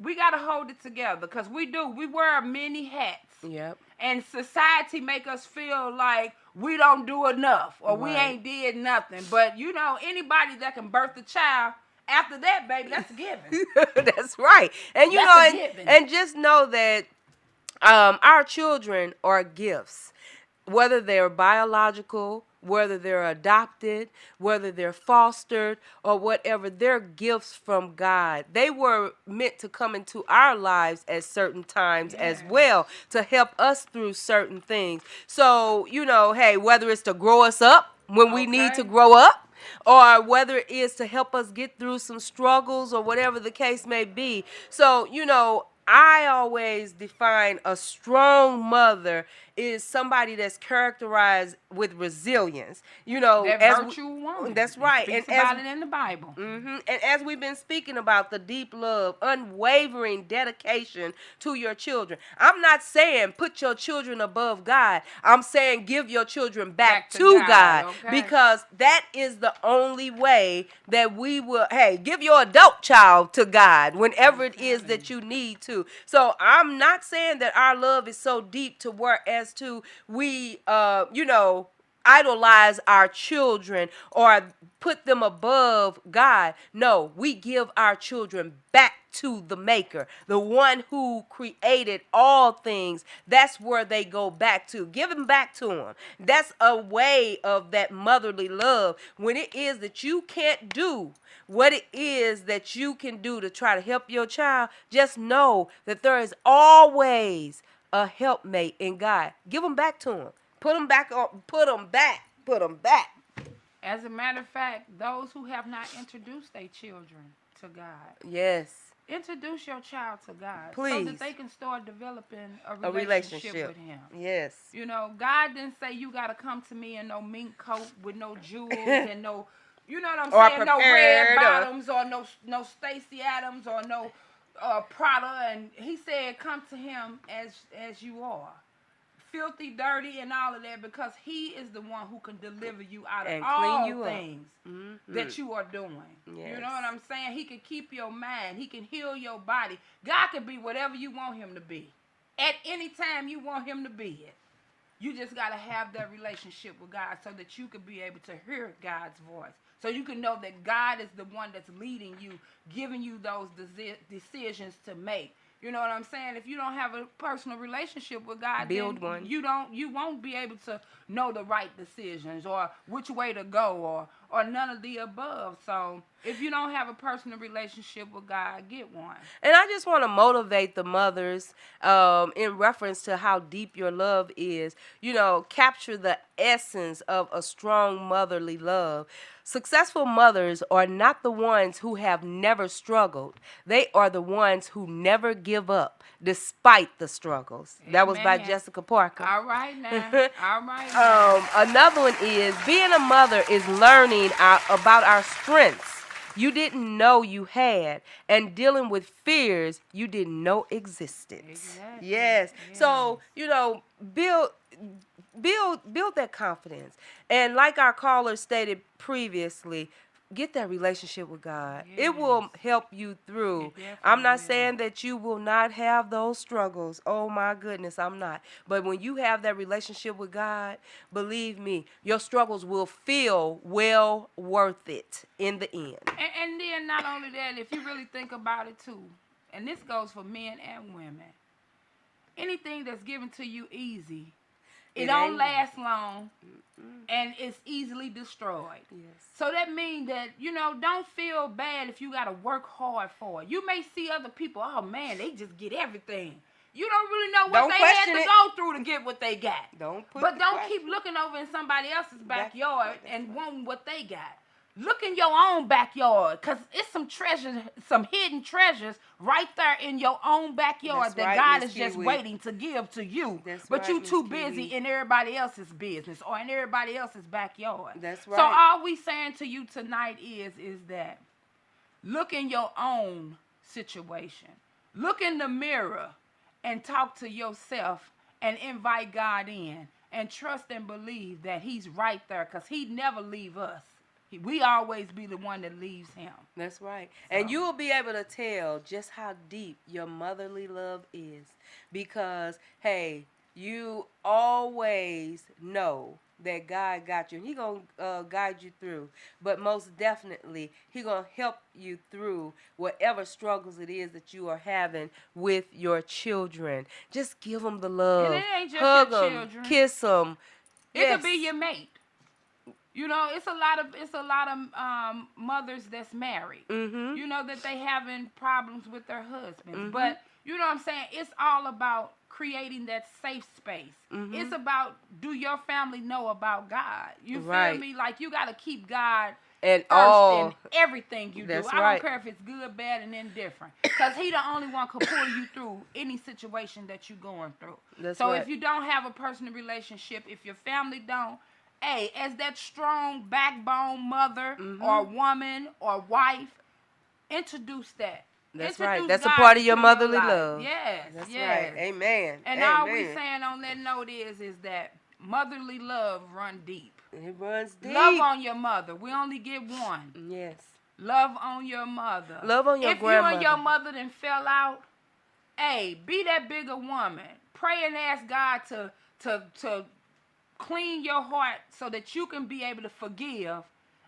we got to hold it together because we wear many hats. Yep. And society make us feel like we don't do enough or we ain't did nothing. But, you know, anybody that can birth a child, after that, baby, that's a given. That's right. And, you and just know that our children are gifts, whether they're biological, whether they're adopted, whether they're fostered, or whatever, they're gifts from God. They were meant to come into our lives at certain times as well to help us through certain things. So, you know, hey, whether it's to grow us up when we need to grow up, or whether it is to help us get through some struggles or whatever the case may be. So, you know, I always define a strong mother is somebody that's characterized with resilience. You know, that virtue woman. That's right. It speaks about it in the Bible. Mm-hmm. And as we've been speaking about the deep love, unwavering dedication to your children. I'm not saying put your children above God. I'm saying give your children back to God because that is the only way that we will, give your adult child to God whenever it is that you need to. So I'm not saying that our love is so deep to where as to we, idolize our children or put them above God. No, we give our children back to the maker, the one who created all things. That's where they go back to. Give them back to him. That's a way of that motherly love. When it is that you can't do what it is that you can do to try to help your child, just know that there is always a helpmate in God. Give them back to him. Put them back on. Put them back. Put them back. As a matter of fact, those who have not introduced their children to God. Yes. Introduce your child to God. Please. So that they can start developing a relationship with him. Yes. You know, God didn't say you got to come to me in no mink coat with no jewels and no, you know what I'm saying? No red bottoms or no Stacey Adams or no Prada. And he said come to him as you are. Filthy, dirty, and all of that, because he is the one who can deliver you out of all things that you are doing. Yes. You know what I'm saying? He can keep your mind. He can heal your body. God can be whatever you want him to be. At any time you want him to be it. You just got to have that relationship with God so that you can be able to hear God's voice. So you can know that God is the one that's leading you, giving you those decisions to make. You know what I'm saying? If you don't have a personal relationship with God, build one. You won't be able to know the right decisions or which way to go or none of the above. So if you don't have a personal relationship with God, get one. And I just want to motivate the mothers in reference to how deep your love is. You know, capture the essence of a strong motherly love. Successful mothers are not the ones who have never struggled. They are the ones who never give up despite the struggles. Amen. That was by Jessica Parker. All right now. All right now. Another one is being a mother is learning about our strengths you didn't know you had and dealing with fears you didn't know existed. Exactly. Yes. So, you know, build that confidence. And like our caller stated previously, get that relationship with God. Yes. It will help you through. I'm not saying that you will not have those struggles. Oh my goodness, I'm not. But when you have that relationship with God, believe me, your struggles will feel well worth it in the end. And then not only that, if you really think about it too, and this goes for men and women, anything that's given to you easy, it don't last long, and it's easily destroyed. Yes. So that means that, you know, don't feel bad if you got to work hard for it. You may see other people, oh man, they just get everything. You don't really know what they had to go through to get what they got. Don't keep looking over in somebody else's backyard and wanting what they got. Look in your own backyard, because it's some treasures, some hidden treasures right there in your own backyard that God is just waiting to give to you. But you too busy in everybody else's business or in everybody else's backyard. That's right. So all we saying to you tonight is that look in your own situation. Look in the mirror and talk to yourself and invite God in and trust and believe that he's right there, because he'd never leave us. We always be the one that leaves him. That's right. So. And you will be able to tell just how deep your motherly love is, because, hey, you always know that God got you, and he going to guide you through. But most definitely, he going to help you through whatever struggles it is that you are having with your children. Just give them the love. And it ain't just hug your them, children. kiss them. It could be your mate. You know, it's a lot of mothers that's married. Mm-hmm. You know, that they having problems with their husbands. Mm-hmm. But you know what I'm saying? It's all about creating that safe space. Mm-hmm. It's about, do your family know about God? You feel me? Like, you got to keep God and first in everything you do. I don't care if it's good, bad, and indifferent, because he the only one can pull you through any situation that you're going through. So if you don't have a personal relationship, if your family don't, hey, as that strong backbone mother or woman or wife, introduce that. That's right. That's a part of your motherly love. Yes. That's right. Amen. And all we saying on that note is that motherly love run deep. It runs deep. Love on your mother. We only get one. Yes. Love on your mother. Love on your grandmother. If you and your mother then fell out, hey, be that bigger woman. Pray and ask God to clean your heart so that you can be able to forgive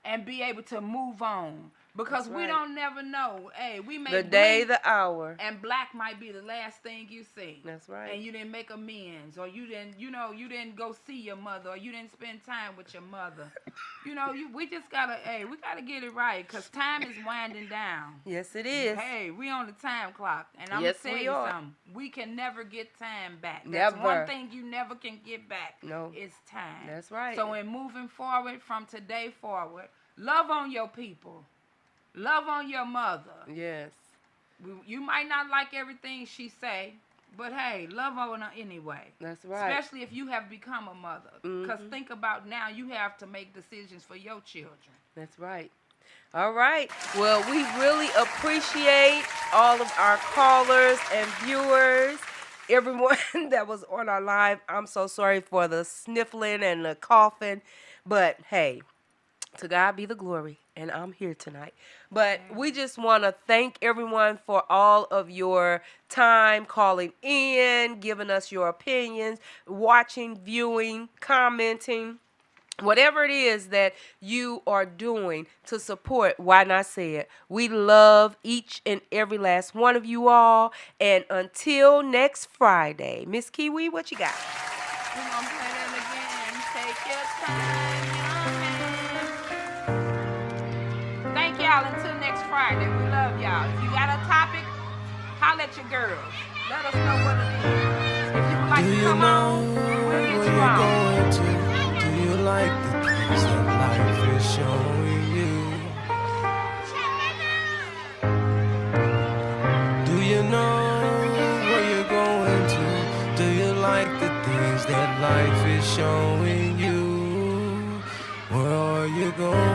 and be able to move on. Because we don't never know. Hey, we may the day, the hour, and black might be the last thing you see. That's right. And you didn't make amends, or you didn't go see your mother, or you didn't spend time with your mother. We just gotta get it right, because time is winding down. Yes, it is. Hey, we on the time clock, and I'm gonna tell you something. We can never get time back. That's one thing you never can get back. No, it's time. That's right. So in moving forward from today forward, love on your people. Love on your mother. Yes. You might not like everything she say, but hey, love on her anyway. That's right. Especially if you have become a mother. Because think about now, you have to make decisions for your children. That's right. All right. Well, we really appreciate all of our callers and viewers. Everyone that was on our live, I'm so sorry for the sniffling and the coughing. But hey, to God be the glory, and I'm here tonight. But we just want to thank everyone for all of your time calling in, giving us your opinions, watching, viewing, commenting, whatever it is that you are doing to support Why Not Say It. We love each and every last one of you all. And until next Friday, Miss Kiwi, what you got? We're going to play that again. Take your time. Thank y'all. Until next Friday. We love y'all. If you got a topic, holler at your girls. Let us know what it is. If you would like to come on, we'll get you on. Do you like the things that life is showing you? Do you know where you're going to? Do you like the things that life is showing you? Where are you going?